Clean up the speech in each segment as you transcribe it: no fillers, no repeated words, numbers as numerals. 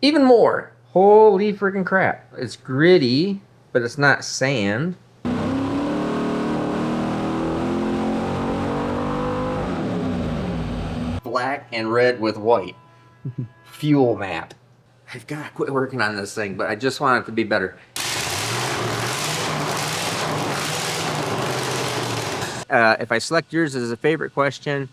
even more. Holy freaking crap. It's gritty, but it's not sand. Black and red with white. Fuel map. I've got to quit working on this thing, but I just want it to be better. If I select yours as a favorite question,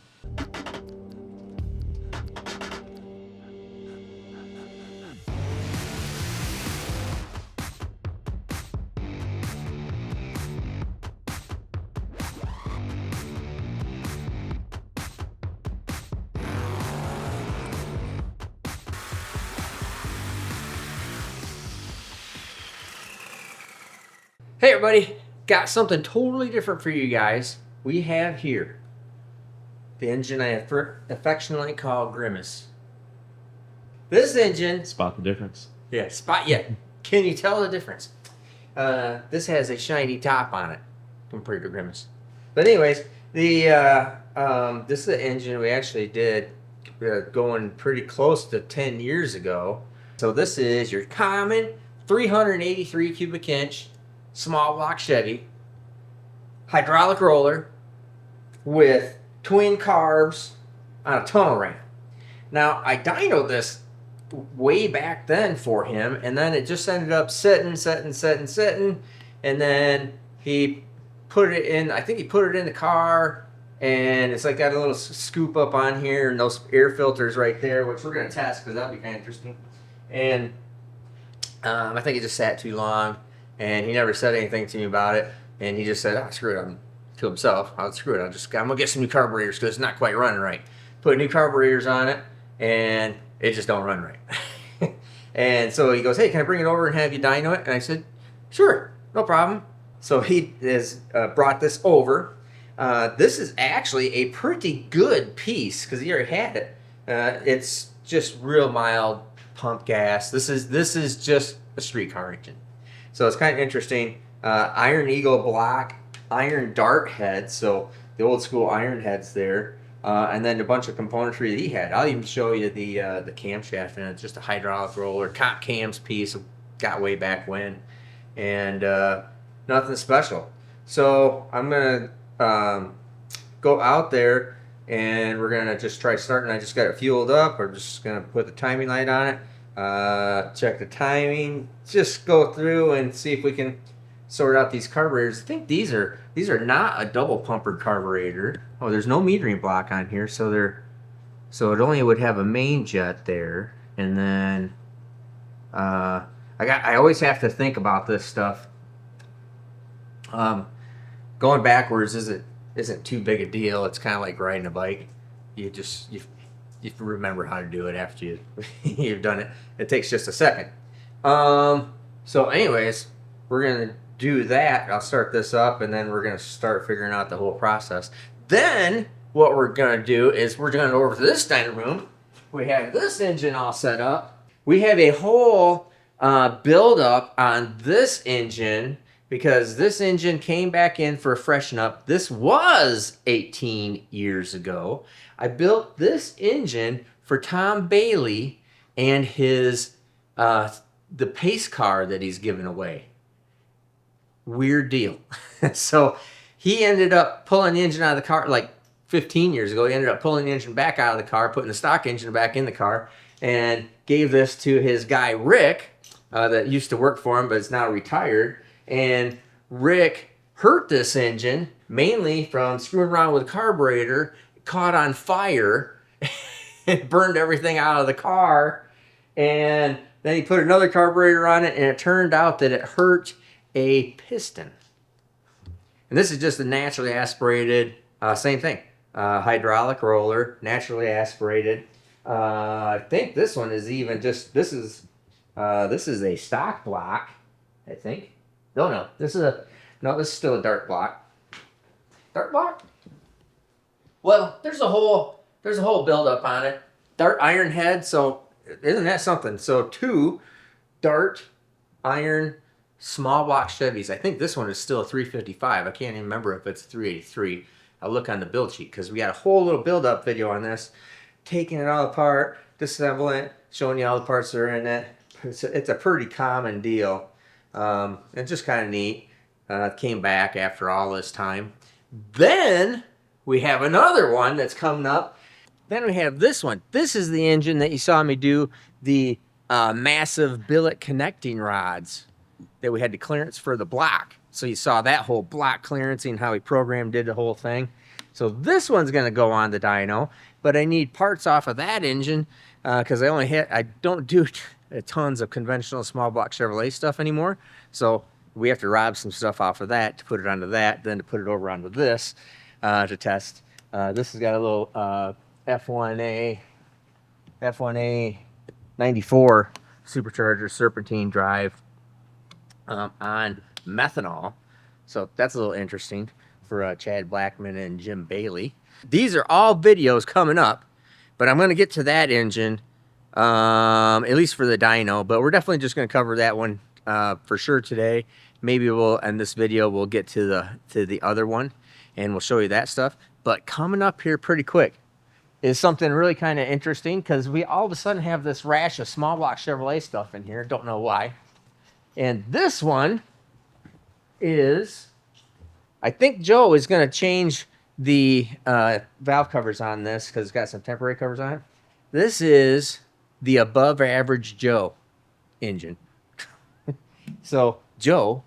hey everybody, got something totally different for you guys. We have here the engine I affectionately call Grimace. This engine... Spot the difference. Yeah, Can you tell the difference? This has a shiny top on it compared to Grimace. But anyways, this is the engine we actually did going pretty close to 10 years ago. So this is your common 383 cubic inch small block Chevy hydraulic roller with twin carbs on a tunnel ramp. Now I dynoed this way back then for him, and then it just ended up sitting, and then he put it in, I think he put it in the car, and it's like got a little scoop up on here and those air filters right there, which we're going to test because that'll be kind of interesting. And I think it just sat too long, and he never said anything to me about it, and he just said, oh, screw it, to himself, screw it, I'm going to get some new carburetors because it's not quite running right. Put new carburetors on it, and it just don't run right. And so he goes, hey, can I bring it over and have you dyno it? And I said, sure, no problem. So he has brought this over. This is actually a pretty good piece because he already had it. It's just real mild pump gas. This is just a street car engine. So it's kind of interesting. Iron Eagle block, iron dart head, so the old school iron heads there. And then a bunch of componentry that he had. I'll even show you the camshaft, and it's just a hydraulic roller, cop cams piece, got way back when, and nothing special. So I'm gonna go out there, and we're gonna just try starting. I just got it fueled up. We're just gonna put the timing light on it, check the timing, just go through and see if we can sort out these carburetors. I think these are not a double pumpered carburetor. Oh, there's no metering block on here, so it only would have a main jet there, and then I always have to think about this stuff. Going backwards isn't too big a deal. It's kind of like riding a bike. You remember how to do it after you've done it. It takes just a second. So anyways, we're gonna do that. I'll start this up, and then we're gonna start figuring out the whole process. Then what we're gonna do is we're gonna go over to this dining room. We have this engine all set up. We have a whole build up on this engine because this engine came back in for a freshen up. This was 18 years ago. I built this engine for Tom Bailey and his the pace car that he's giving away. Weird deal. So he ended up pulling the engine out of the car like 15 years ago. He ended up pulling the engine back out of the car, putting the stock engine back in the car, and gave this to his guy Rick that used to work for him but is now retired. And Rick hurt this engine mainly from screwing around with a carburetor. It caught on fire. It burned everything out of the car, and then he put another carburetor on it, and it turned out that it hurt a piston. And this is just a naturally aspirated, same thing, hydraulic roller, naturally aspirated. I think this one is even just, this is a stock block, I think. No, this is still a dart block. Dart block? Well, there's a whole build up on it. Dart iron head, so isn't that something? So 2 dart iron small block Chevys. I think this one is still a 355. I can't even remember if it's 383. I'll look on the build sheet because we got a whole little build up video on this. taking it all apart, disassembling it, showing you all the parts that are in it. It's a pretty common deal. It's just kind of neat. Came back after all this time. Then we have another one that's coming up. Then we have this one. This is the engine that you saw me do the massive billet connecting rods that we had to clearance for the block. So you saw that whole block clearancing, how we programmed did the whole thing. So this one's going to go on the dyno, but I need parts off of that engine because I don't do tons of conventional small block Chevrolet stuff anymore. So we have to rob some stuff off of that to put it onto that, then to put it over onto this to test. This has got a little F1A 94 supercharger serpentine drive on methanol. So that's a little interesting for Chad Blackman and Jim Bailey. These are all videos coming up, but I'm going to get to that engine, at least for the dyno, but we're definitely just going to cover that one for sure today. Maybe we'll end this video, we'll get to the other one and we'll show you that stuff. But coming up here pretty quick is something really kind of interesting, because we all of a sudden have this rash of small block Chevrolet stuff in here. Don't know why. And this one is, I think Joe is going to change the valve covers on this because it's got some temporary covers on it. This is the above average Joe engine. So Joe,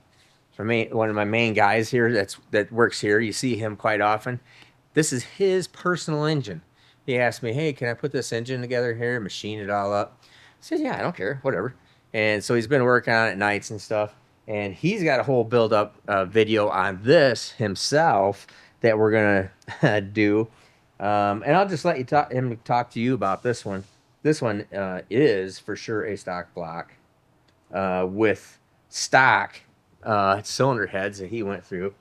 for me, one of my main guys here that works here, you see him quite often. This is his personal engine. He asked me, hey, can I put this engine together here, machine it all up? I said, yeah, I don't care, whatever. And so he's been working on it at nights and stuff. And he's got a whole build-up video on this himself that we're going to do. And I'll just let him talk to you about this one. This one is for sure a stock block with stock cylinder heads that he went through.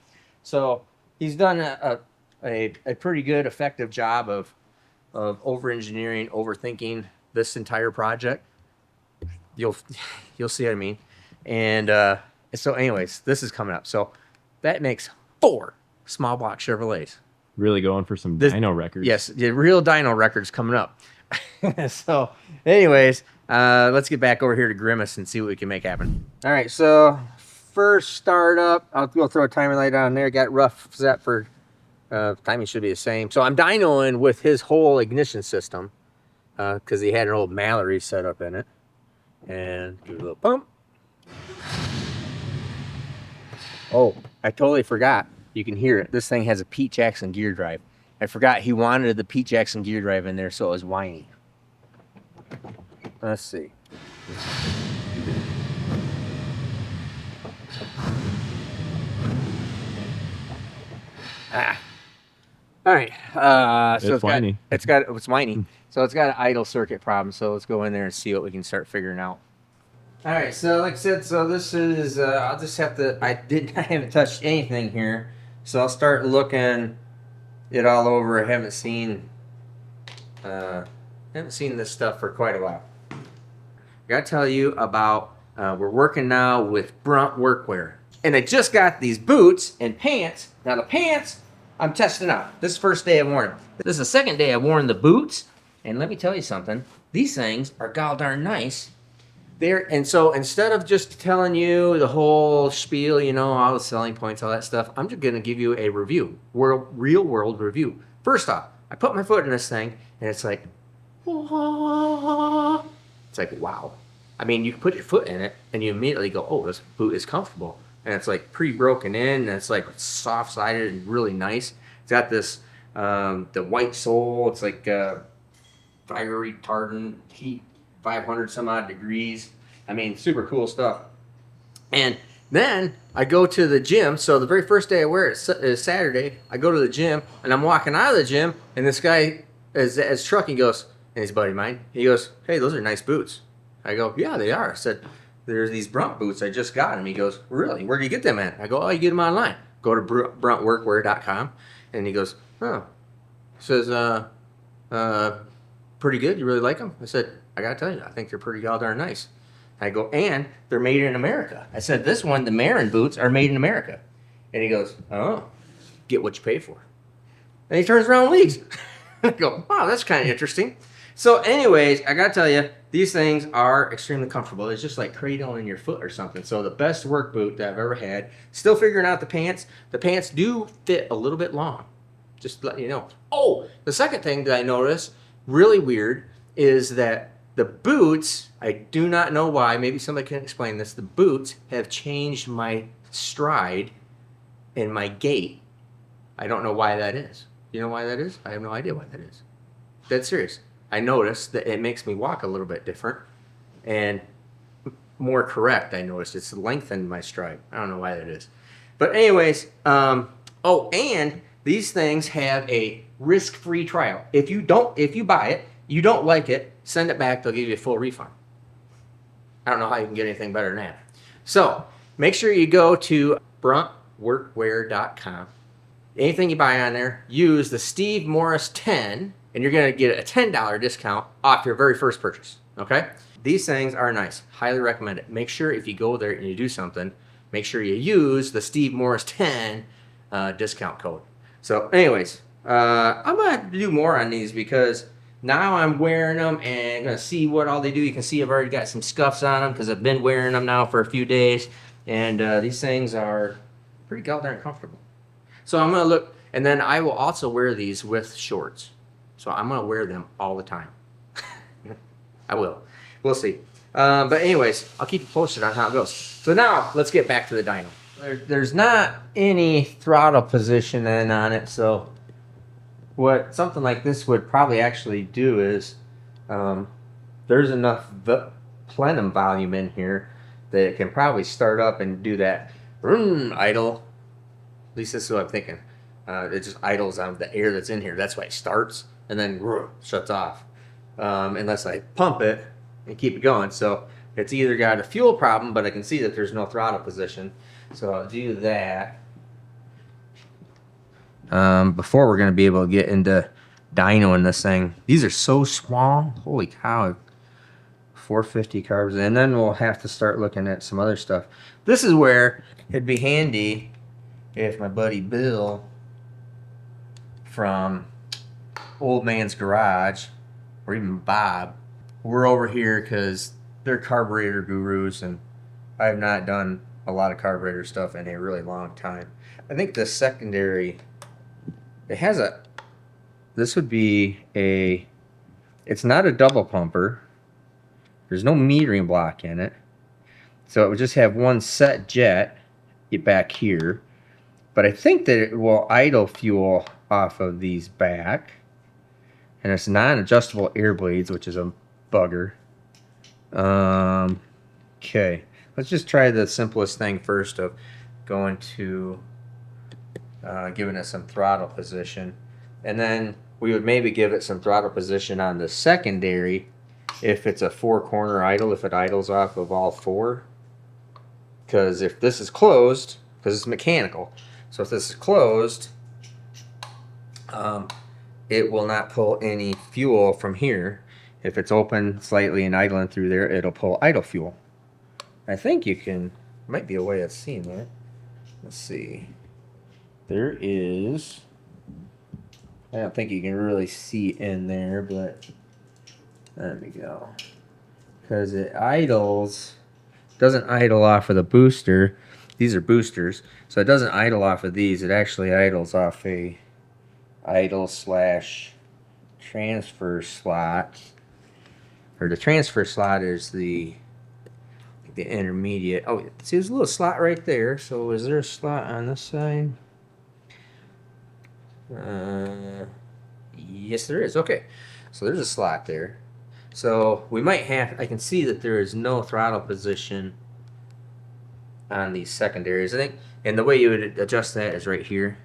So he's done a pretty good, effective job of over-engineering, overthinking this entire project. You'll see what I mean. And so anyways, this is coming up. So that makes 4 small block Chevrolets. Really going for some dyno records. Yes, the real dyno records coming up. So anyways, let's get back over here to Grimace and see what we can make happen. All right, so first startup, I'll go throw a timer light on there. Got rough set for timing should be the same. So I'm dynoing with his whole ignition system because he had an old Mallory set up in it. And give it a little pump. Oh, I totally forgot. You can hear it. This thing has a Pete Jackson gear drive. I forgot he wanted the Pete Jackson gear drive in there, so it was whiny. Let's see. All right. So it's whiny. It's whiny. So it's got an idle circuit problem. So let's go in there and see what we can start figuring out. All right. So like I said, so this is. I'll just have to. I haven't touched anything here, so I'll start looking it all over. I haven't seen this stuff for quite a while. I gotta tell you about. We're working now with Brunt workwear, and I just got these boots and pants. Now the pants I'm testing out. This is the first day I've worn them. This is the second day I've worn the boots, and let me tell you something. These things are god darn nice. And so instead of just telling you the whole spiel, you know, all the selling points, all that stuff, I'm just going to give you a review, real world review. First off, I put my foot in this thing, and it's like, wow. It's like, wow. I mean, you put your foot in it, and you immediately go, oh, this boot is comfortable. And it's like pre-broken in, and it's like soft-sided and really nice. It's got this, the white sole. It's like fire retardant, heat, 500 some odd degrees. I mean, super cool stuff. And then I go to the gym. So the very first day I wear it is Saturday. I go to the gym, and I'm walking out of the gym, and this guy is trucking goes, and he's a buddy of mine. He goes, hey, those are nice boots. I go, yeah, they are. I said, there's these Brunt boots. I just got them. He goes, really? Where do you get them at? I go, oh, you get them online. Go to bruntworkwear.com. And he goes, oh. He says, pretty good. You really like them? I said, I got to tell you, I think they're pretty goddamn nice. I go, and they're made in America. I said, this one, the Marin boots, are made in America. And he goes, oh, get what you pay for. And he turns around and leaves. I go, wow, that's kind of interesting. So anyways, I gotta tell you, these things are extremely comfortable. It's just like cradling your foot or something. So the best work boot that I've ever had. Still figuring out the pants. The pants do fit a little bit long. Just to let you know. Oh, the second thing that I noticed, really weird, is that the boots, I do not know why, maybe somebody can explain this, the boots have changed my stride and my gait. I don't know why that is. You know why that is? I have no idea why that is. Dead serious. I noticed that it makes me walk a little bit different and more correct. I noticed it's lengthened my stride. I don't know why that is. But anyways, oh, and these things have a risk-free trial. If you buy it, you don't like it, send it back, they'll give you a full refund. I don't know how you can get anything better than that. So make sure you go to bruntworkwear.com. Anything you buy on there, use the Steve Morris 10, and you're going to get a $10 discount off your very first purchase. Okay? These things are nice. Highly recommend it. Make sure if you go there and you do something, make sure you use the Steve Morris 10 discount code. So anyways, I'm going to have to do more on these because now I'm wearing them and going to see what all they do. You can see I've already got some scuffs on them because I've been wearing them now for a few days. And these things are pretty goddamn comfortable. So I'm going to look, and then I will also wear these with shorts. So I'm going to wear them all the time. I will. We'll see. But anyways, I'll keep you posted on how it goes. So now let's get back to the dyno. There's not any throttle positioning on it. So what something like this would probably actually do is there's enough plenum volume in here that it can probably start up and do that idle. At least this is what I'm thinking. It just idles on the air that's in here. That's why it starts and then shuts off. Unless I pump it and keep it going. So it's either got a fuel problem, but I can see that there's no throttle position. So I'll do that. Before we're going to be able to get into dyno in this thing. These are so small. Holy cow. 450 carbs. And then we'll have to start looking at some other stuff. This is where it'd be handy if my buddy Bill from Old Man's Garage, or even Bob, we're over here because they're carburetor gurus, and I have not done a lot of carburetor stuff in a really long time. I think the secondary, it has this would be it's not a double pumper. There's no metering block in it. So it would just have one set jet back here. But I think that it will idle fuel off of these back. And it's non-adjustable air blades, which is a bugger. Okay. Let's just try the simplest thing first of going to giving it some throttle position. And then we would maybe give it some throttle position on the secondary if it's a 4-corner idle, if it idles off of all 4. Because if this is closed, because it's mechanical, so if this is closed, it will not pull any fuel from here. If it's open slightly and idling through there, it'll pull idle fuel. I think you can, might be a way of seeing that. Let's see. There is, I don't think you can really see in there, but there we go. Because it idles, doesn't idle off of the booster. These are boosters, so it doesn't idle off of these. It actually idles off a idle slash transfer slot. Or the transfer slot is the intermediate. Oh, see, there's a little slot right there. So is there a slot on this side? Yes, there is. Okay, so there's a slot there. So we might have, I can see that there is no throttle position on these secondaries, I think. And the way you would adjust that is right here.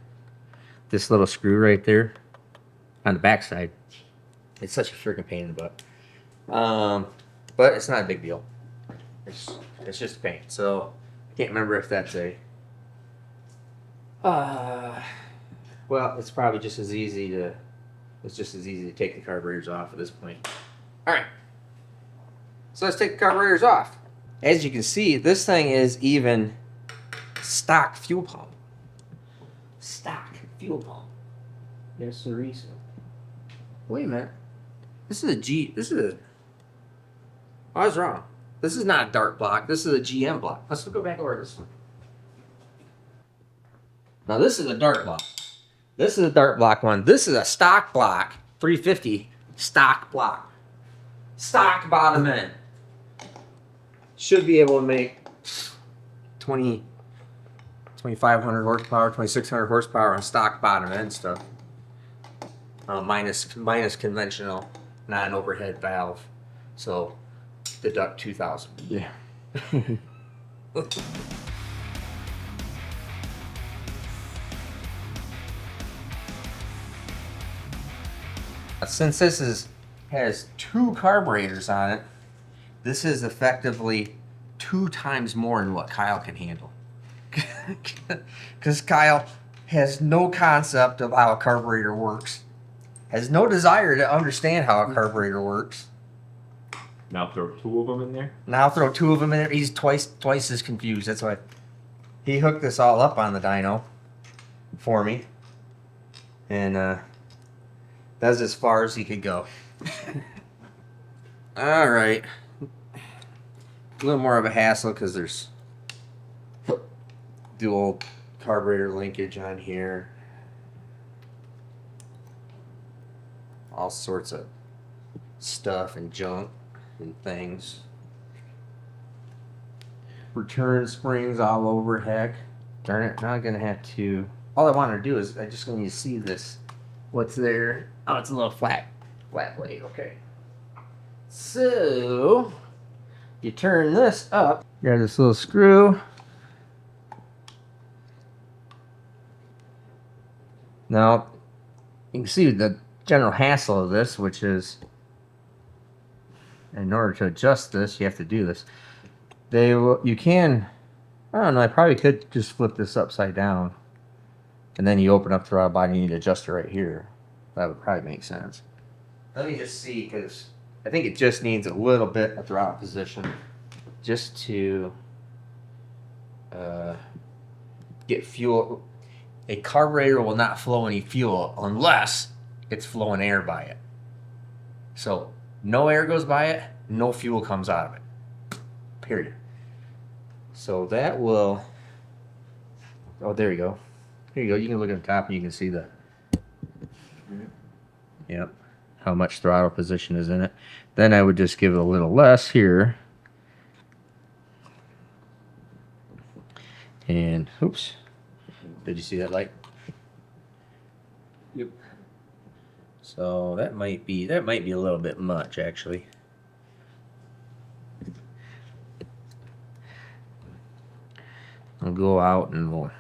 This little screw right there on the back side. It's such a freaking pain in the butt. But it's not a big deal. It's just a pain. So I can't remember if that's a well, it's probably just as easy to take the carburetors off at this point. Alright. So let's take the carburetors off. As you can see, this thing is even stock fuel pump. Stock fuel pump. Yes, sir. Wait a minute. This is a G. This is a. I was wrong. This is not a dart block. This is a GM block. Let's go back over this one. Now this is a dart block. This is a dart block one. This is a stock block. 350 stock block. Stock bottom end. Should be able to make 2,500 horsepower, 2,600 horsepower on stock bottom end stuff. Minus conventional non-overhead valve. So deduct 2,000. Yeah. Since this has 2 carburetors on it, this is effectively 2 times more than what Kyle can handle. Because Kyle has no concept of how a carburetor works, has no desire to understand how a carburetor works. Now throw 2 of them in there. Now throw 2 of them in there. He's twice as confused. That's why he hooked this all up on the dyno for me, and that's as far as he could go. All right, a little more of a hassle because there's dual carburetor linkage on here. All sorts of stuff and junk and things. Return springs all over, heck. Darn it, now I'm gonna have to. All I want to do is I just need to see this. What's there? Oh, it's a little flat blade. Okay. So you turn this up. You got this little screw. Now you can see the general hassle of this, which is in order to adjust this, you have to do this. You can, I don't know, I probably could just flip this upside down and then you open up the throttle body and you need to adjust it right here. That would probably make sense. Let me just see, because I think it just needs a little bit of throttle position just to get fuel. A carburetor will not flow any fuel unless it's flowing air by it. So no air goes by it, no fuel comes out of it. Period. So that will. Oh, there you go. Here you go. You can look at the top and you can see the. Yep. How much throttle position is in it. Then I would just give it a little less here. And oops. Did you see that light? Yep. So that might be a little bit much actually. I'll go out and we'll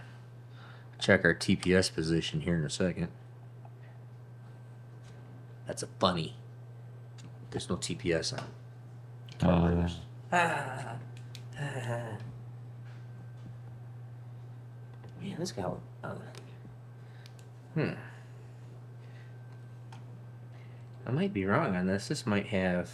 check our TPS position here in a second. That's a funny. There's no TPS on carburetors. Man, this guy. I might be wrong on this. This might have.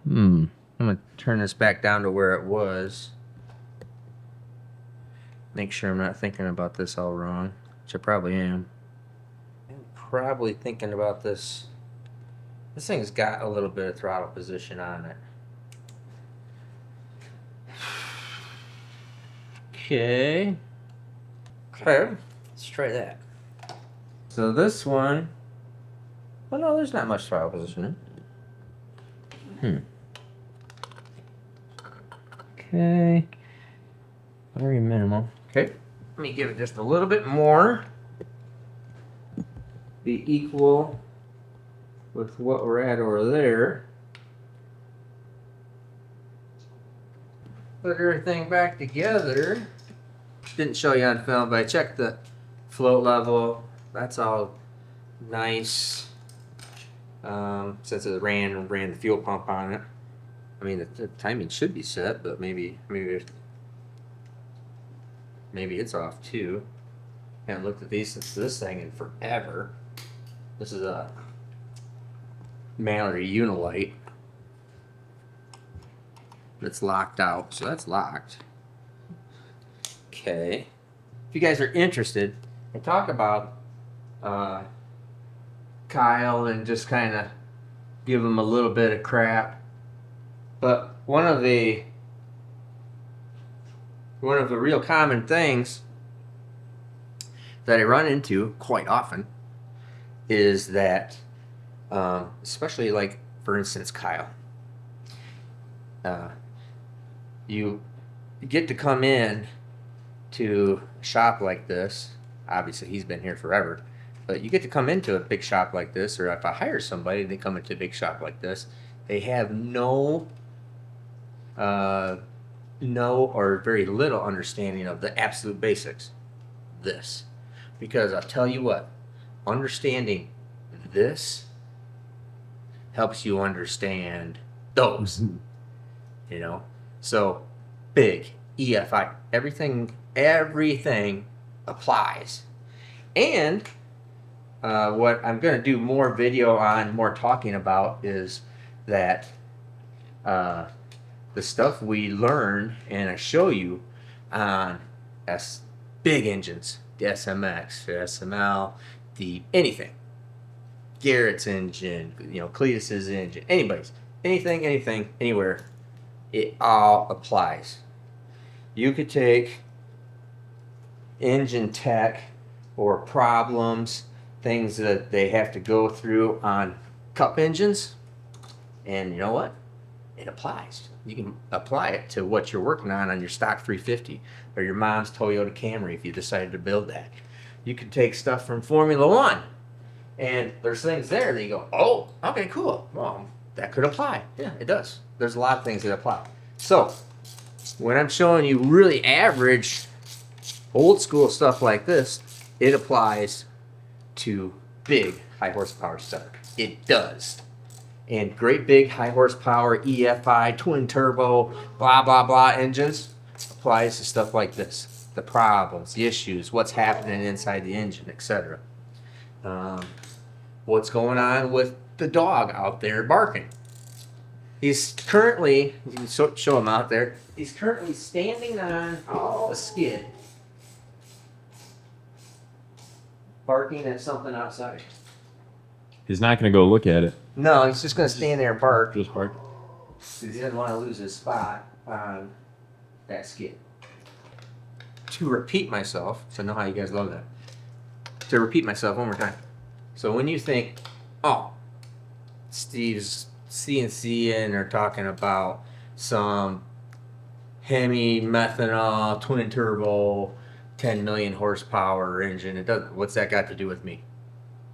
I'm gonna turn this back down to where it was. Make sure I'm not thinking about this all wrong, which I probably am. I'm probably thinking about this. This thing's got a little bit of throttle position on it. Okay. Let's try that. So this one. Well, no, there's not much throttle position in it. Okay. Very minimal. Okay. Let me give it just a little bit more. Be equal with what we're at over there. Put everything back together. Didn't show you on film, but I checked the float level. That's all nice. Since it ran the fuel pump on it. I mean, the timing should be set, but maybe it's off too. Haven't looked at this thing in forever. This is a Mallory Unilight. It's locked out, so that's locked. Okay. If you guys are interested, I talk about Kyle and just kind of give him a little bit of crap. But one of the real common things that I run into quite often is that, especially like for instance Kyle, you get to come in to a shop like this. Obviously he's been here forever, but you get to come into a big shop like this, or if I hire somebody they come into a big shop like this, they have no or very little understanding of the absolute basics. This, because I'll tell you what, understanding this helps you understand those. You know, so big EFI, everything applies. And what I'm going to do more video on, more talking about, is that the stuff we learn and I show you on big engines, the SMX, the SML, the anything, Garrett's engine, you know, Cletus's engine, anybody's, anything, anywhere, it all applies. You could take engine tech or problems, things that they have to go through on cup engines, and you know what? It applies. You can apply it to what you're working on your stock 350 or your mom's Toyota Camry if you decided to build that. You could take stuff from Formula One, and there's things there that you go, oh, okay, cool. Well, that could apply. Yeah, it does. There's a lot of things that apply. So when I'm showing you really average, old school stuff like this, it applies to big high horsepower stuff. It does. And great big high horsepower EFI, twin turbo, blah, blah, blah engines applies to stuff like this. The problems, the issues, what's happening inside the engine, etc. What's going on with the dog out there barking. He's currently, you can show him out there, he's currently standing on a skid, barking at something outside. He's not going to go look at it. No, he's just going to stand there and bark. Just bark. Because he doesn't want to lose his spot on that skid. To repeat myself, so I know how you guys love that. To repeat myself one more time. So when you think, oh, Steve's CNC-ing or talking about some Hemi methanol twin turbo 10 million horsepower engine, it doesn't. What's that got to do with me?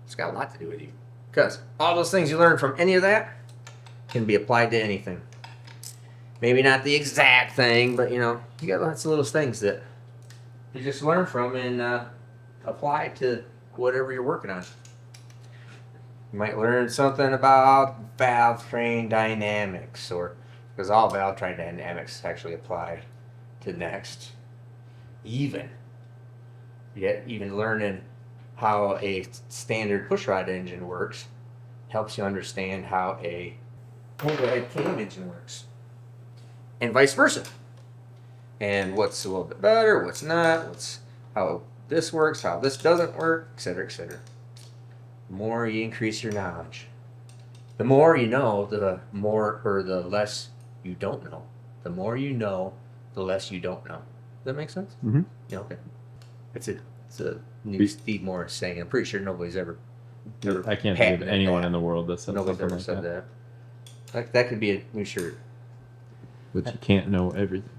It's got a lot to do with you. Because all those things you learn from any of that can be applied to anything. Maybe not the exact thing, but you know, you got lots of little things that you just learn from and apply to whatever you're working on. You might learn something about valve train dynamics, or because all valve train dynamics actually apply to next. Even learning how a standard pushrod engine works helps you understand how a overhead cam engine works, and vice versa. And what's a little bit better, what's not, how this works, how this doesn't work, etc., etc. The more you increase your knowledge, the more you know, the more or the less you don't know. The more you know, the less you don't know. Does that make sense? Mm-hmm. Yeah, okay. It's a new Steve Morris saying. I'm pretty sure nobody's ever I can't think of anyone in the world that said nobody's something ever like said that. that. That could be a new shirt. But you can't know everything.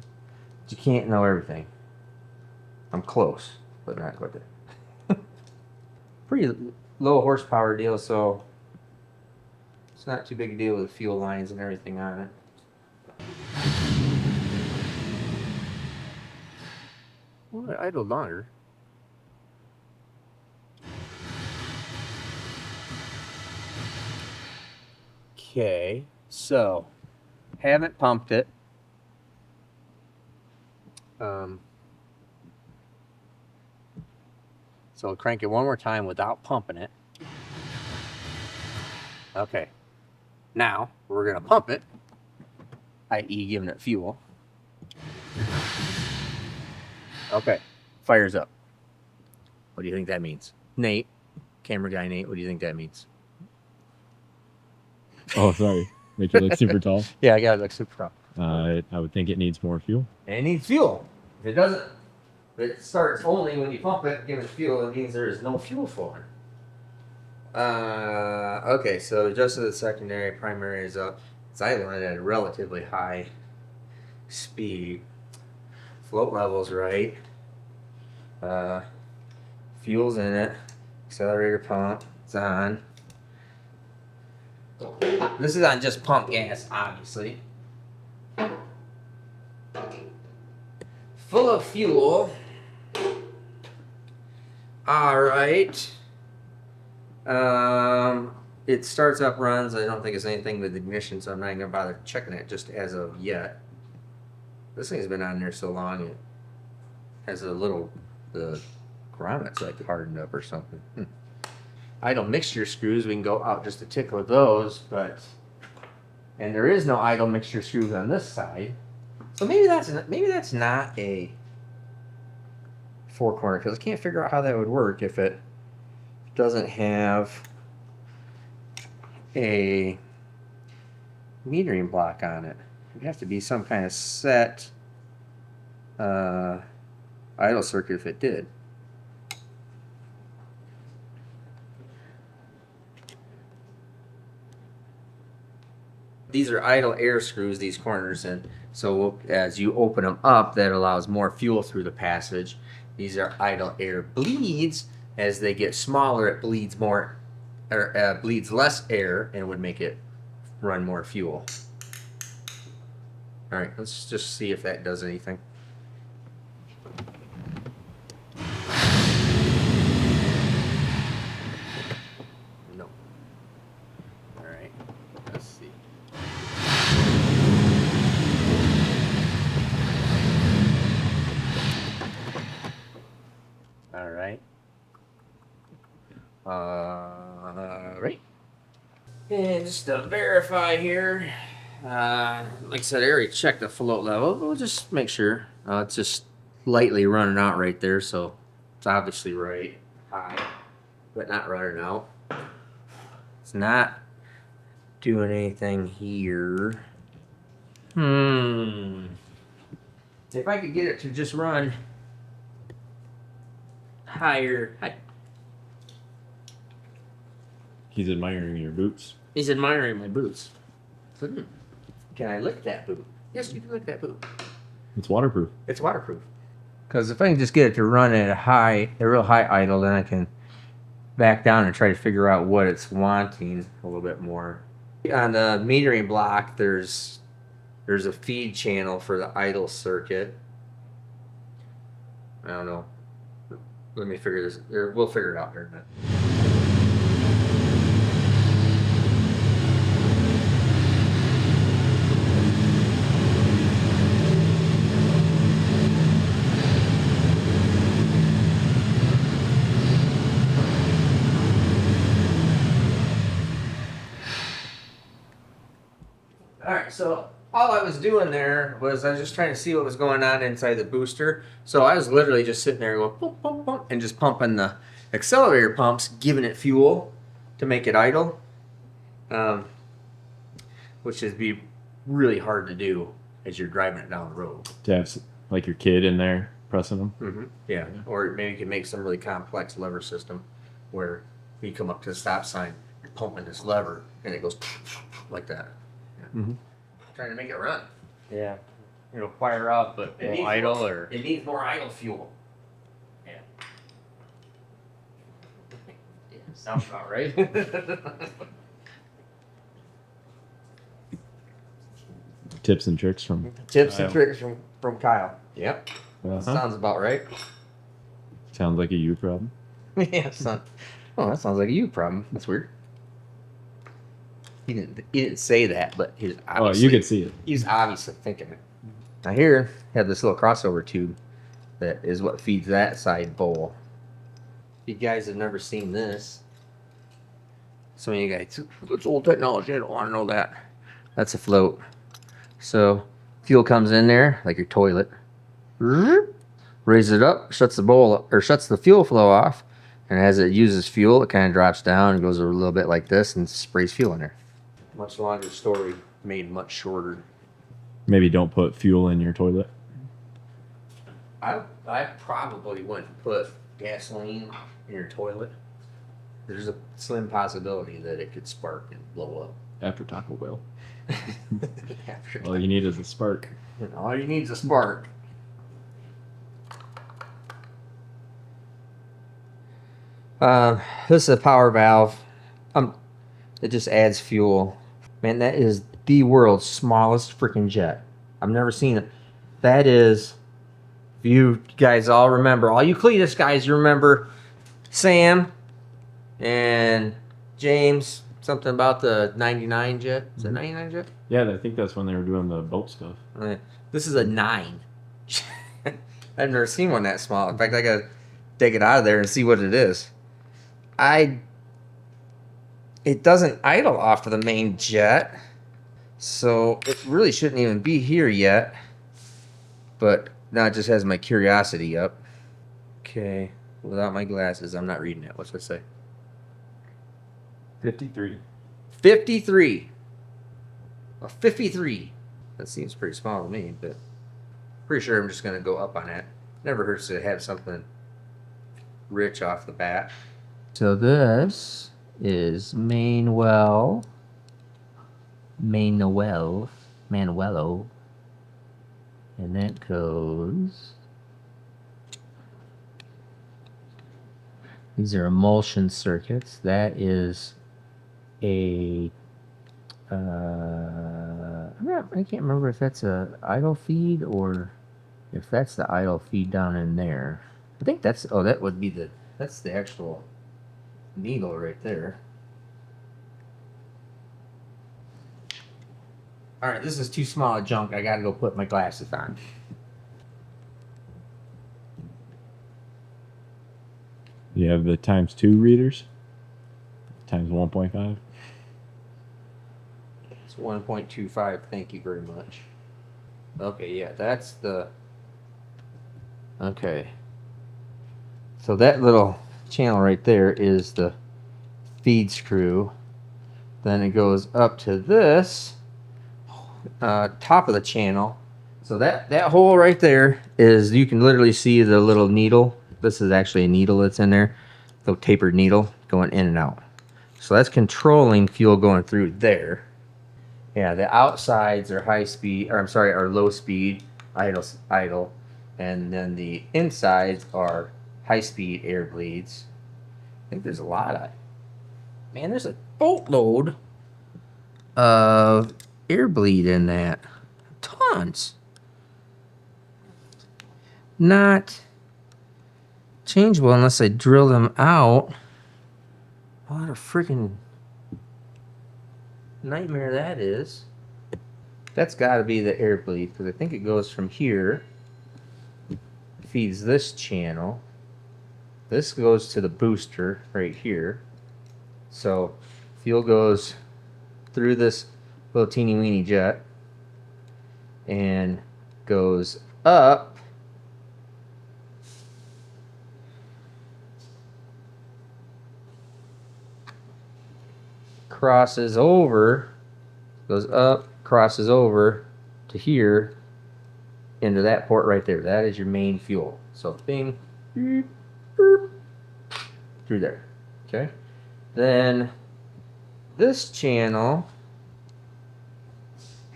You can't know everything. I'm close, but not quite there. Pretty low horsepower deal, so it's not too big a deal with fuel lines and everything on it. Well, it idled longer. Okay, so haven't pumped it. So I'll crank it one more time without pumping it. Okay, now we're gonna pump it. i.e. giving it fuel. Okay, fire's up. What do you think that means? Nate, camera guy Nate, what do you think that means? Oh, sorry. Make you look super tall. Yeah, I got it look super tall. I would think it needs more fuel. And it needs fuel. If it doesn't, if it starts only when you pump it, give it fuel, it means there is no fuel flowing. Okay, so just the secondary, primary is up. It's idling at a relatively high speed. Float level's right. Fuel's in it. Accelerator pump, it's on. This is on just pump gas, obviously. Full of fuel. Alright. It starts up, runs. I don't think it's anything with ignition, so I'm not even gonna bother checking it just as of yet. This thing's been on there so long, it has a little, the grommets like hardened up or something. Idle mixture screws, we can go out just a tick with those, but, and there is no idle mixture screws on this side. So maybe that's not a 4-corner, because I can't figure out how that would work if it doesn't have a metering block on it. It'd have to be some kind of set idle circuit if it did. These are idle air screws, these corners, and so as you open them up, that allows more fuel through the passage. These are idle air bleeds. As they get smaller, it bleeds more, or bleeds less air, and would make it run more fuel. All right, let's just see if that does anything. No. All right, let's see. All right. Right. And just to verify here, like I said, I already checked the float level, but we'll just make sure. It's just lightly running out right there, so it's obviously right high, but not running out. It's not doing anything here. If I could get it to just run higher. He's admiring your boots. He's admiring my boots. So, can I lick that boot? Yes, you can lick that boot. It's waterproof. It's waterproof. Because if I can just get it to run at a real high idle, then I can back down and try to figure out what it's wanting a little bit more. On the metering block, there's a feed channel for the idle circuit. I don't know. Let me figure this. We'll figure it out here in a minute. Alright, so all I was doing there was I was just trying to see what was going on inside the booster. So I was literally just sitting there going boom, boom, boom, and just pumping the accelerator pumps, giving it fuel to make it idle, which would be really hard to do as you're driving it down the road. To have like your kid in there pressing them. Mm-hmm. Yeah, or maybe you can make some really complex lever system where you come up to the stop sign, you're pumping this lever, and it goes like that. Mm-hmm. Trying to make it run. Yeah. It'll fire up, but It will needs idle more, or... It needs more idle fuel. Yeah. Sounds about right. Tips and tricks from Tips Kyle. and tricks from Kyle. Yep. Uh-huh. Sounds about right. Sounds like a you problem. Yeah, son. Oh, that sounds like a you problem. That's weird. He didn't say that, but he's Oh, obviously, you could see it. he's obviously thinking it. Now here, I have this little crossover tube that is what feeds that side bowl. If you guys have never seen this, some of you guys, it's old technology, I don't want to know that. That's a float. So fuel comes in there like your toilet. Raises it up, shuts the bowl or shuts the fuel flow off, and as it uses fuel, it kind of drops down and goes a little bit like this and sprays fuel in there. Much longer story, made much shorter. Maybe don't put fuel in your toilet. I probably wouldn't put gasoline in your toilet. There's a slim possibility that it could spark and blow After Taco Bell. up. After All you need is a spark. all you need is a spark. This is a power valve. It just adds fuel. Man, that is the world's smallest freaking jet. I've never seen it. That is, if you guys all remember, all you Cletus guys, you remember Sam and James, something about the 99 jet. Is it 99 jet? Yeah, I think that's when they were doing the boat stuff. This is a 9. I've never seen one that small. In fact, I gotta take it out of there and see what it is. It doesn't idle off of the main jet, so it really shouldn't even be here yet. But now it just has my curiosity up. Okay, without my glasses, I'm not reading it. What's it say? 53. 53. A 53. That seems pretty small to me, but pretty sure I'm just gonna go up on that. Never hurts to have something rich off the bat. So this is Manuelo, and that goes. These are emulsion circuits. That is a. I can't remember if that's a idle feed or if that's the idle feed down in there. I think that's. Oh, that would be the. That's the actual needle right there. All right, this is too small a junk. I gotta go put my glasses on. You have the ×2 readers? Times 1.5? It's 1.25. Thank you very much. Okay, yeah, that's the. Okay. So that little channel right there is the feed screw. Then it goes up to this top of the channel. So that hole right there is, you can literally see the little needle. This is actually a needle that's in there, the tapered needle going in and out. So that's controlling fuel going through there. Yeah, the outsides are high speed, or I'm sorry, are low speed, idle, and then the insides are high speed air bleeds. I think there's a lot of, man, there's a boatload of air bleed in that. Tons. Not changeable unless I drill them out. What a freaking nightmare that is. That's got to be the air bleed, because I think it goes from here, feeds this channel. This goes to the booster right here. So fuel goes through this little teeny weeny jet and goes up crosses over, goes up, crosses over to here into that port right there. That is your main fuel. So bing, beep, boop, through there. Okay. Then this channel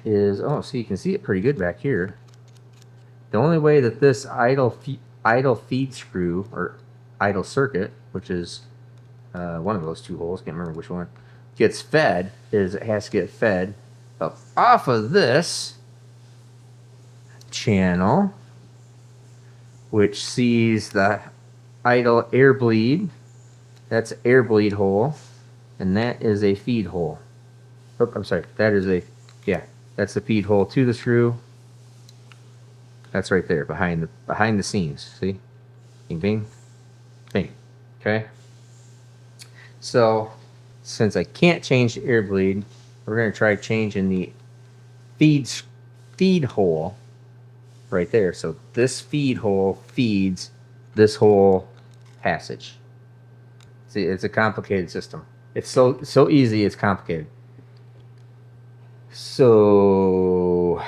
is, oh, so you can see it pretty good back here. The only way that this idle feed screw or idle circuit, which is one of those two holes, can't remember which one, gets fed is it has to get fed up off of this channel, which sees the idle air bleed. That's an air bleed hole, and that is a feed hole. Oh, I'm sorry, that is a, yeah, that's the feed hole to the screw. That's right there behind the scenes. See, bing, bing, bing. Okay. So since I can't change the air bleed, we're gonna try changing the feed feed hole right there. So this feed hole feeds this whole passage. See, it's a complicated system. It's so easy, it's complicated. So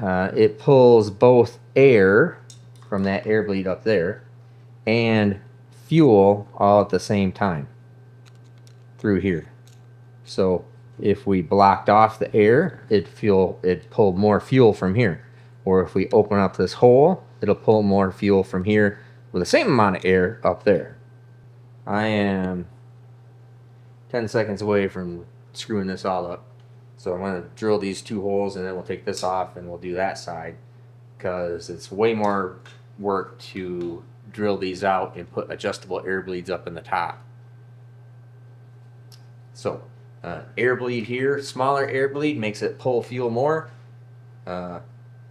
it pulls both air from that air bleed up there and fuel all at the same time through here. So if we blocked off the air, it'd pull more fuel from here. Or if we open up this hole, it'll pull more fuel from here with the same amount of air up there. I am 10 seconds away from screwing this all up. So I'm going to drill these 2 holes, and then we'll take this off and we'll do that side, because it's way more work to drill these out and put adjustable air bleeds up in the top. So air bleed here, smaller air bleed makes it pull fuel more.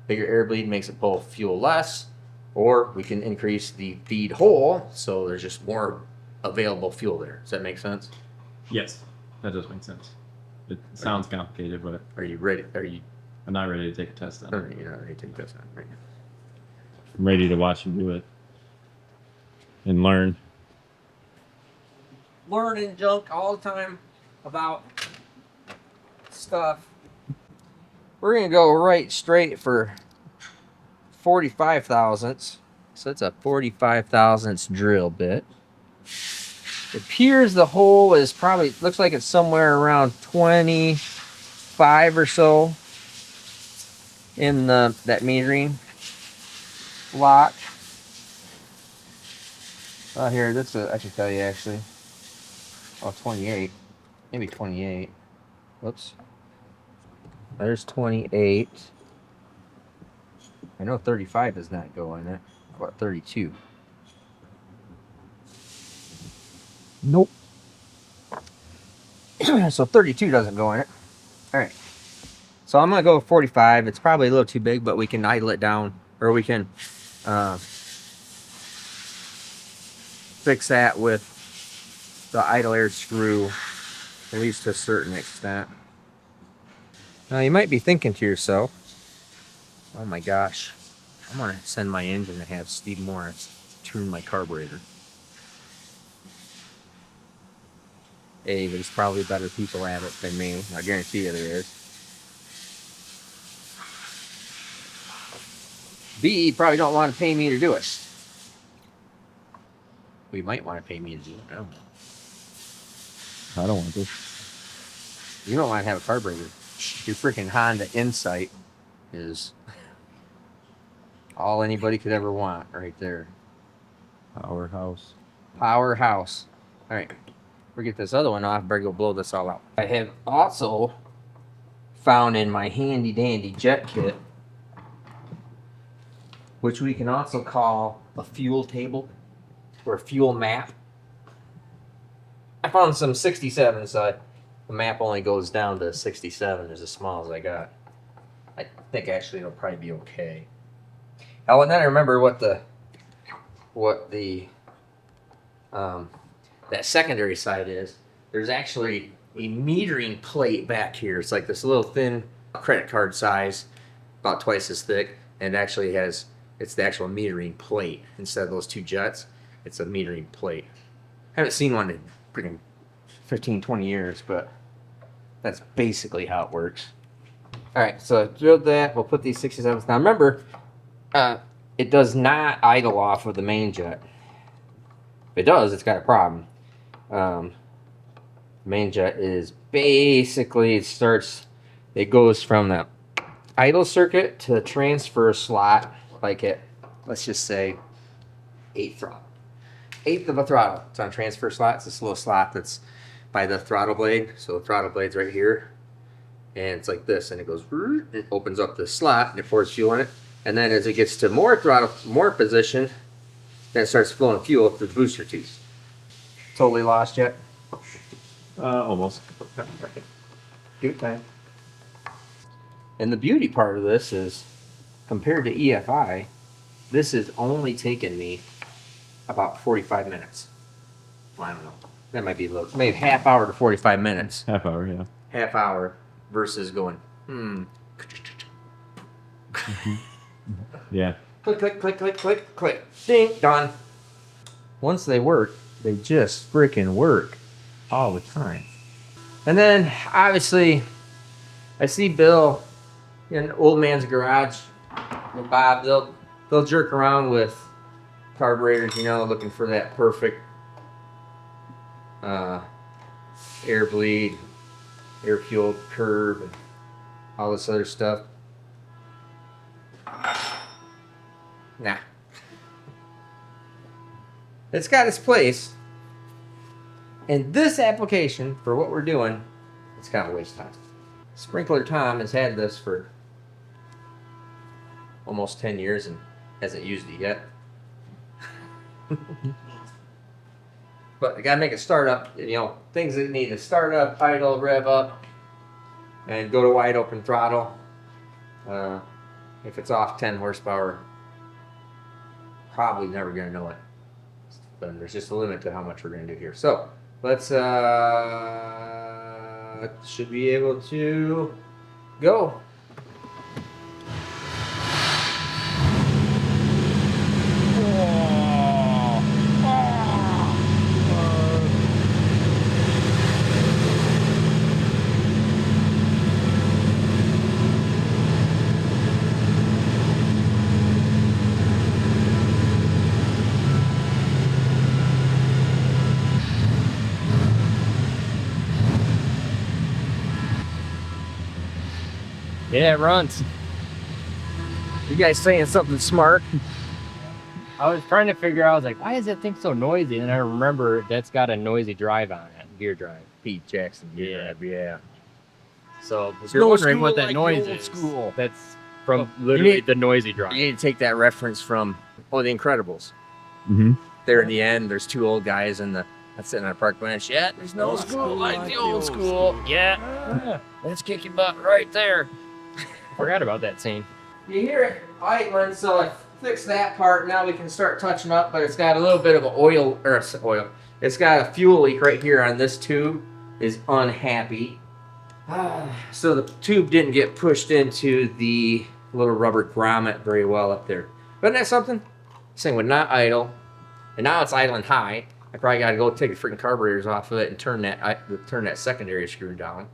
Bigger air bleed makes it pull fuel less. Or we can increase the feed hole so there's just more available fuel there. Does that make sense? Yes, that does make sense. It sounds complicated, but Are you ready? I'm not ready to take a test on it. You're not ready to take this on right now. I'm ready to watch him do it and learn. Learning junk all the time about stuff. We're gonna go right straight for 45 thousandths. So it's a 45 thousandths drill bit. It appears the hole is probably, looks like it's somewhere around 25 or so in that metering lock. Oh, here, this I can tell you actually. Oh, 28. Maybe 28. Whoops. There's 28. I know 35 does not go in it. What, 32? Nope. So 32 doesn't go in it. All right. So I'm going to go with 45. It's probably a little too big, but we can idle it down, or we can fix that with the idle air screw, at least to a certain extent. Now you might be thinking to yourself, oh my gosh, I'm going to send my engine to have Steve Morris tune my carburetor. A, there's probably better people at it than me. I guarantee you there is. B, you probably don't want to pay me to do it. We might want to pay me to do it. I don't know. I don't want to. You don't want to have a carburetor. Your freaking Honda Insight is all anybody could ever want right there. Powerhouse. Powerhouse. All right. We'll get this other one off. Better go blow this all out. I have also found in my handy dandy jet kit, which we can also call a fuel table or a fuel map. I found some 67, so the map only goes down to 67. Is as small as I got. I think actually it'll probably be okay. Oh, and then I remember what the that secondary side is. There's actually a metering plate back here. It's like this little thin credit card size, about twice as thick, and it actually has, it's the actual metering plate instead of those 2 jets. It's a metering plate. I haven't seen one in freaking 15, 20 years, but that's basically how it works. All right, so I drilled that. We'll put these 67s. Now remember, it does not idle off with the main jet. If it does, it's got a problem. Main jet is basically, it goes from the idle circuit to the transfer slot, like at, let's just say, 8th throttle. 1/8 of a throttle. It's on transfer slot. It's this little slot that's by the throttle blade. So the throttle blade's right here. And it's like this, and it goes, it opens up the slot, and it pours fuel in it. And then as it gets to more throttle, more position, then it starts flowing fuel through the booster tubes. Totally lost yet? Almost. Good time. And the beauty part of this is, compared to EFI, this has only taken me about 45 minutes. Well, I don't know. That might be a little, maybe half hour to 45 minutes. Half hour, yeah. Half hour versus going, Yeah. Click, click, click, click, click, click. Ding, done. Once they work, they just freaking work all the time. And then, obviously, I see Bill in old man's garage with Bob. They'll jerk around with carburetors, you know, looking for that perfect air bleed, air fuel curve, and all this other stuff. Nah. It's got its place. In this application, for what we're doing, it's kind of a waste of time. Sprinkler Tom has had this for almost 10 years and hasn't used it yet. But I gotta make it start up, you know, things that need to start up, idle, rev up, and go to wide open throttle. If it's off 10 horsepower, probably never gonna know it. But there's just a limit to how much we're gonna do here. So let's should be able to go. Yeah, it runs. You guys saying something smart? I was trying to figure out, I was like, why is that thing so noisy? And I remember that's got a noisy drive on it, gear drive. Pete Jackson. Yeah. So if you're wondering what that noise is, that's from literally the noisy drive. You need to take that reference from The Incredibles. Mm-hmm. There at the end, there's two old guys in the sitting on a park bench. Yeah, there's no school like the old school. Yeah. Let's kick your butt right there. Forgot about that scene. You hear it idling, so I fixed that part. Now we can start touching up, but it's got a little bit of oil. It's got a fuel leak right here on this tube. Is unhappy. So the tube didn't get pushed into the little rubber grommet very well up there. But isn't that something? This thing would not idle, and now it's idling high. I probably got to go take the freaking carburetors off of it and turn that secondary screw down.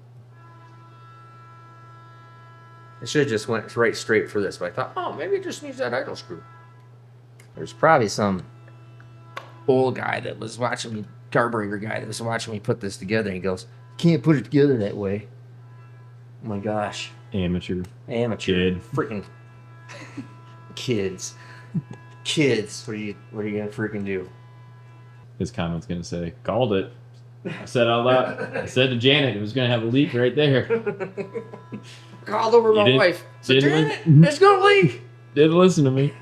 It should have just went right straight for this, but I thought, oh, maybe it just needs that idle screw. There's probably some old guy that was watching me, carburetor guy that was watching me put this together, and he goes, can't put it together that way. Oh my gosh. Amateur. Kid. Freaking kids. Kids. What are you gonna freaking do? His comment's gonna say, called it. I said out loud. I said to Janet, it was gonna have a leak right there. Called over my wife. So didn't Janet, it's gonna leak. Didn't listen to me.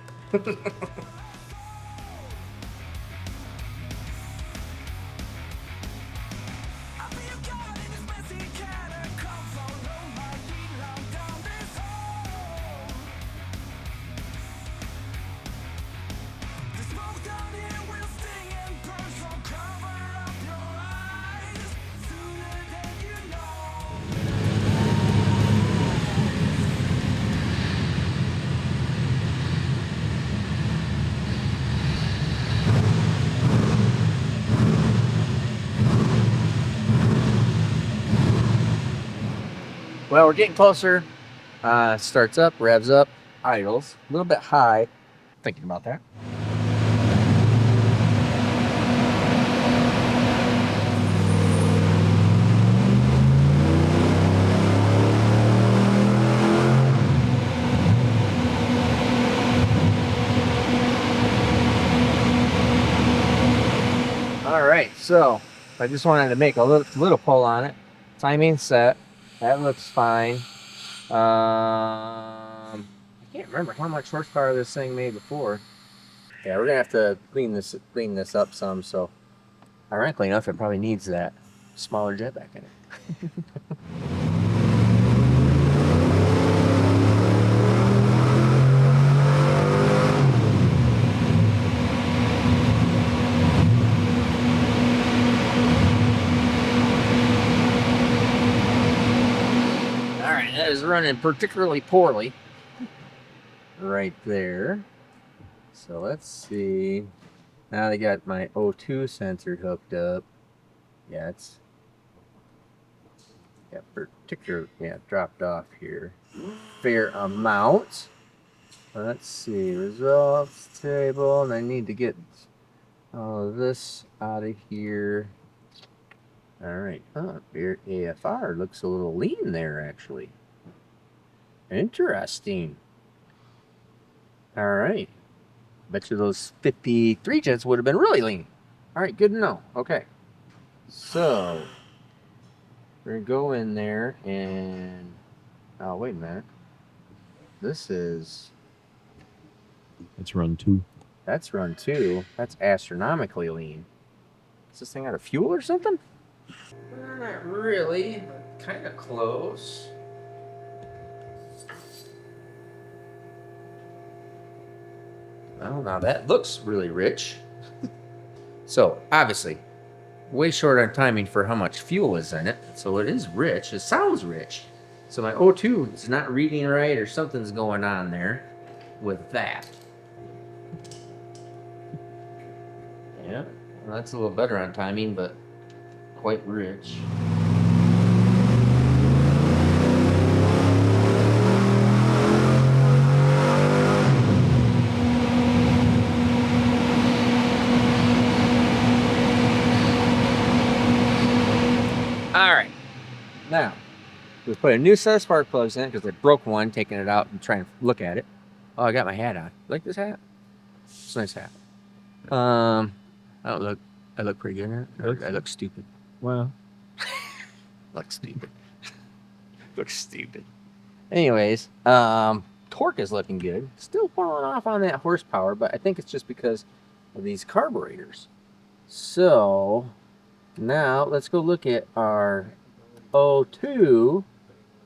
Well, we're getting closer. Starts up, revs up, idles. A little bit high. Thinking about that. All right, so I just wanted to make a little pull on it. Timing set. That looks fine. I can't remember how much horsepower this thing made before. Yeah, we're gonna have to clean this up some. So, ironically enough, it probably needs that smaller jetback in it. That is running particularly poorly. right there. So let's see. Now they got my O2 sensor hooked up. Yeah, it's dropped off here. Fair amount. Let's see, results table, and I need to get all of this out of here. All right. Oh, your AFR looks a little lean there, actually. Interesting. All right. Bet you those 53 jets would have been really lean. All right, good to know. Okay. So, we're going to go in there and... Oh, wait a minute. This is... It's run 2. That's run 2. That's astronomically lean. Is this thing out of fuel or something? Not really. Kind of close. Well, now that looks really rich. So, obviously, way short on timing for how much fuel is in it. So it is rich. It sounds rich. So my O2 is not reading right, or something's going on there with that. Yeah, well, that's a little better on timing, but quite rich. All right, now we put a new set of spark plugs in because I broke one, taking it out and trying to look at it. Oh, I got my hat on. You like this hat? It's a nice hat. I look pretty good in it. I look stupid. Well, Look stupid. Look stupid. Anyways, torque is looking good. Still falling off on that horsepower, but I think it's just because of these carburetors. So now let's go look at our O2.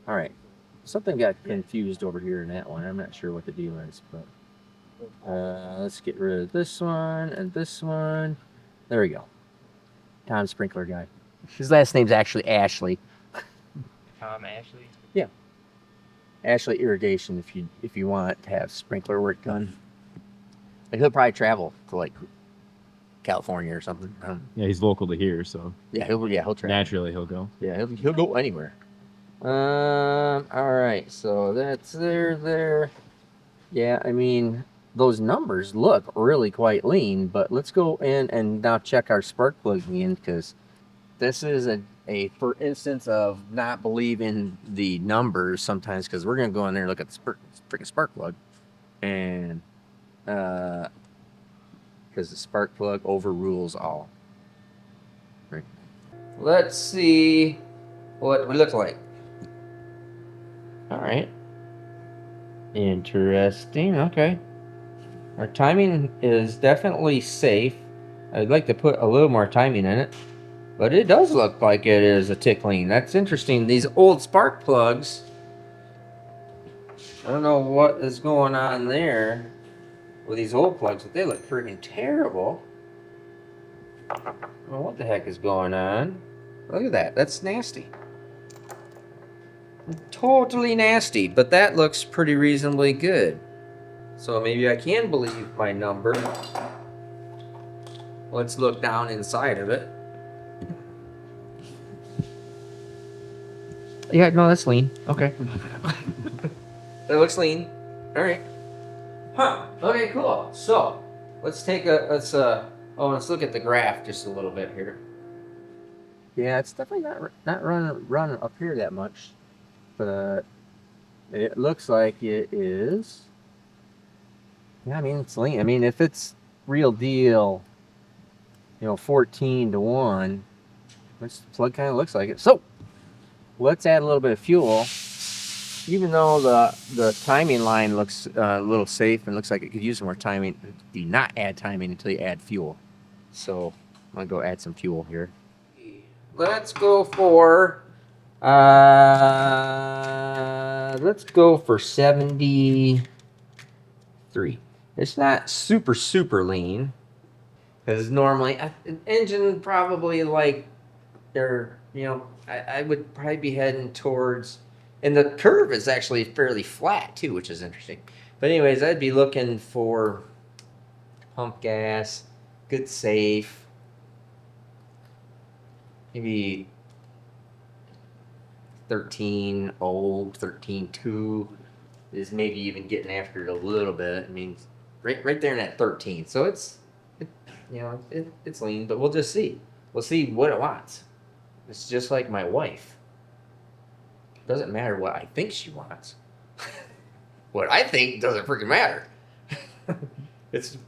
All right, something got confused over here in that one. I'm not sure what the deal is, but let's get rid of this one and this one. There we go. Tom Sprinkler guy. His last name's actually Ashley. Tom Ashley. Yeah. Ashley Irrigation if you want to have sprinkler work done. Like, he'll probably travel to like California or something. yeah, he's local to here, so Yeah, he'll travel. naturally he'll go. Yeah, he'll go anywhere. All right, so that's there. Yeah, I mean, those numbers look really quite lean, but let's go in and now check our spark plug in, because this is a for instance of not believing the numbers sometimes, because we're gonna go in there and look at the freaking spark plug, and because the spark plug overrules all. Right. Let's see what we look like. All right. Interesting. Okay. Our timing is definitely safe. I'd like to put a little more timing in it, but it does look like it is a tick lean. That's interesting. These old spark plugs, I don't know what is going on there with these old plugs, but they look freaking terrible. I don't know what the heck is going on. Look at that. That's nasty. Totally nasty, but that looks pretty reasonably good. So maybe I can believe my number. Let's look down inside of it. Yeah, no, that's lean. Okay. That looks lean. All right. Huh. Okay, cool. So let's take let's look at the graph just a little bit here. Yeah, it's definitely not running up here that much, but it looks like it is. Yeah, I mean, it's lean. I mean, if it's real deal, 14-1, this plug kind of looks like it. So let's add a little bit of fuel. Even though the timing line looks a little safe and looks like it could use some more timing, do not add timing until you add fuel. So I'm gonna go add some fuel here. Let's go for 73. It's not super lean, because normally an engine probably like I would probably be heading towards, and the curve is actually fairly flat too, which is interesting. But anyways, I'd be looking for pump gas, good safe, maybe 13 old, 13.2 is maybe even getting after it a little bit. I mean, right there in that 13. So it's lean, but we'll just see. We'll see what it wants. It's just like my wife. It doesn't matter what I think she wants. What I think doesn't freaking matter. It's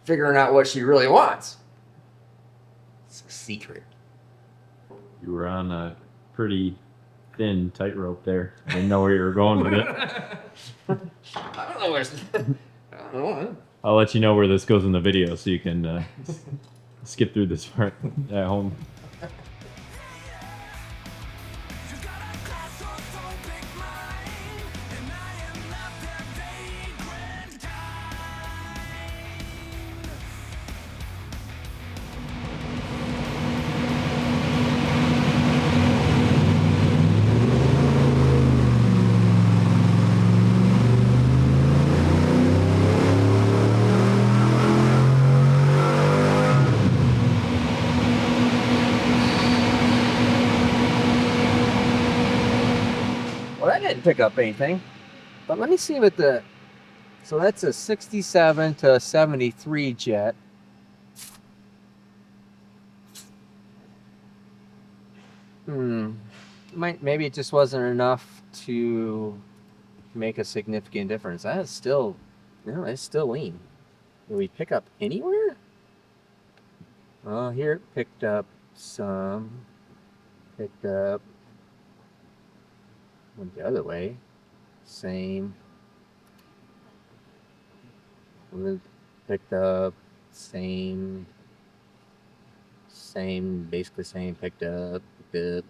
figuring out what she really wants. It's a secret. You were on a pretty thin tightrope there. I didn't know where you were going with it. I don't know where. I don't know. I'll let you know where this goes in the video so you can skip through this part at home. Well, that didn't pick up anything. But let me see what the... So that's a 67 to 73 jet. Maybe it just wasn't enough to make a significant difference. That is still... it's still lean. Did we pick up anywhere? Oh, here it picked up some. Picked up... Went the other way. Same. Picked up. Same. Basically same. Picked up. Picked up.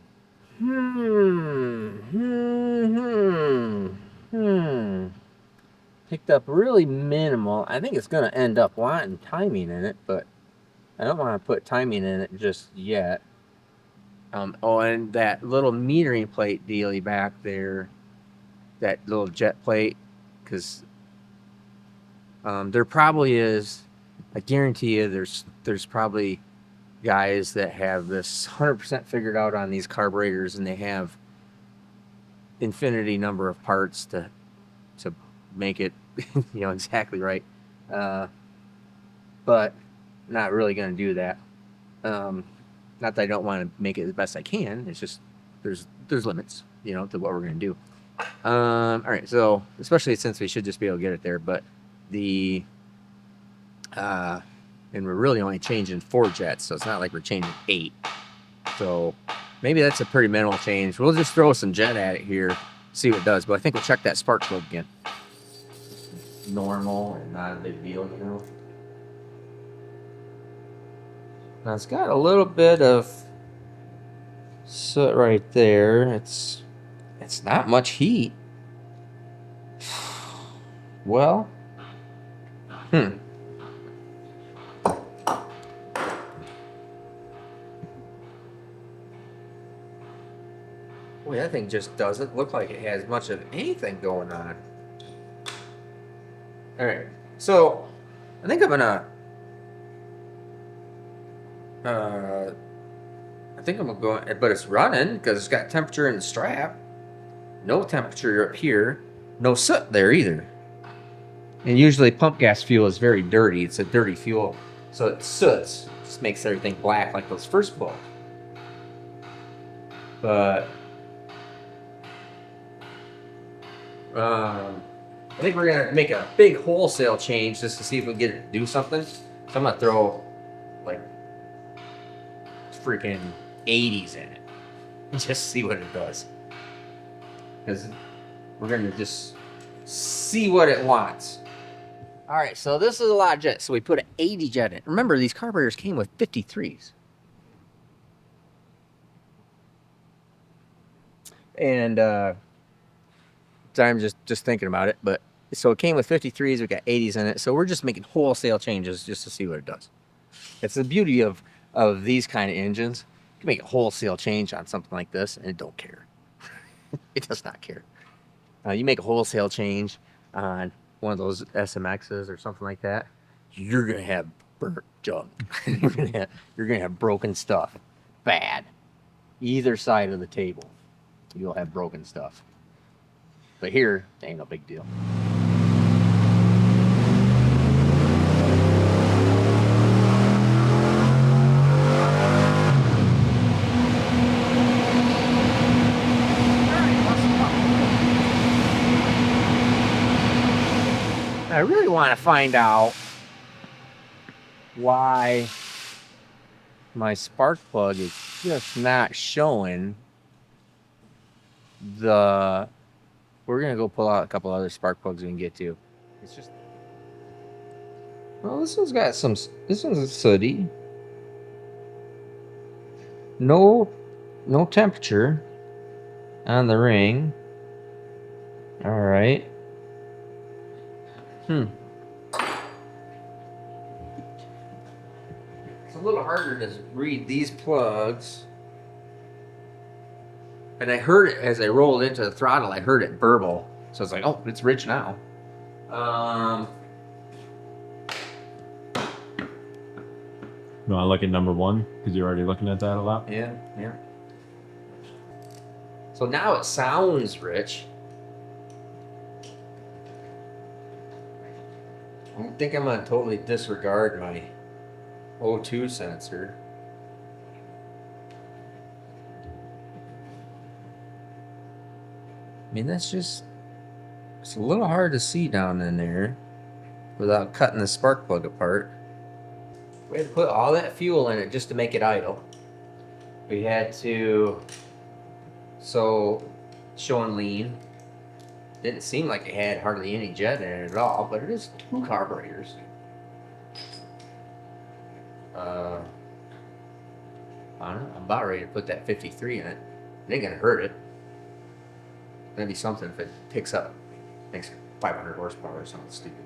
Picked up really minimal. I think it's going to end up wanting timing in it, but I don't want to put timing in it just yet. And that little metering plate dealy back there, that little jet plate, because there probably is, I guarantee you there's probably guys that have this 100% figured out on these carburetors, and they have infinity number of parts to make it exactly right, but not really going to do that. Not that I don't want to make it the best I can. It's just there's limits, to what we're going to do. All right, so especially since we should just be able to get it there, but and we're really only changing 4 jets, so it's not like we're changing 8. So maybe that's a pretty minimal change. We'll just throw some jet at it here, see what it does. But I think we'll check that spark plug again. Normal and not a big deal, Now it's got a little bit of soot right there. It's not much heat. Well, Boy, that thing just doesn't look like it has much of anything going on. All right, so I think I'm gonna go, but it's running because it's got temperature in the strap. No temperature up here. No soot there either. And usually pump gas fuel is very dirty. It's a dirty fuel. So it soots. Just makes everything black like those first bulbs. But I think we're going to make a big wholesale change just to see if we can get it to do something. So I'm going to throw like freaking 80s in it. Just see what it does. Because we're going to just see what it wants. All right, so this is a lot of jet. So we put an 80 jet in. Remember, these carburetors came with 53s. And so I'm just thinking about it. But so it came with 53s. We got 80s in it. So we're just making wholesale changes just to see what it does. It's the beauty of these kind of engines. You can make a wholesale change on something like this, and it don't care. It does not care. You make a wholesale change on one of those SMXs or something like that, you're gonna have burnt junk. You're gonna have broken stuff, bad. Either side of the table, you'll have broken stuff. But here, ain't no big deal. I really want to find out why my spark plug is just not showing the... We're going to go pull out a couple other spark plugs we can get to. It's just... Well, this one's got some... This one's sooty. No temperature on the ring. All right. It's a little harder to read these plugs. And I heard it as I rolled into the throttle, I heard it burble. So I was like, oh, it's rich now. No, I look at number 1 because you're already looking at that a lot. Yeah. So now it sounds rich. I think I'm gonna totally disregard my O2 sensor. I mean, it's a little hard to see down in there without cutting the spark plug apart. We had to put all that fuel in it just to make it idle. We had to, showing lean. Didn't seem like it had hardly any jet in it at all, but it is 2 carburetors. I don't know, I'm about ready to put that 53 in it. It ain't gonna hurt it. That'd be something if it picks up, makes 500 horsepower or something stupid.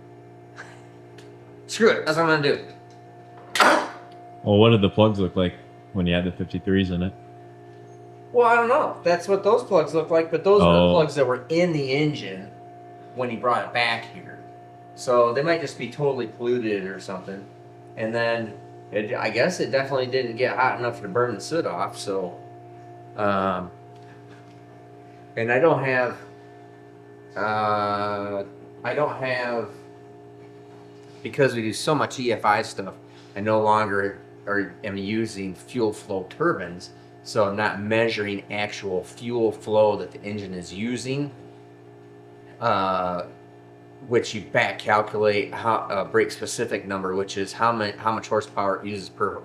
Screw it, that's what I'm gonna do. Well, what did the plugs look like when you had the 53s in it? Well, I don't know. That's what those plugs look like, but those were the plugs that were in the engine when he brought it back here. So they might just be totally polluted or something. And then I guess it definitely didn't get hot enough to burn the soot off. So, and I don't have, because we do so much EFI stuff, I no longer am using fuel flow turbines. So I'm not measuring actual fuel flow that the engine is using, which you back calculate a brake specific number, which is how much horsepower it uses per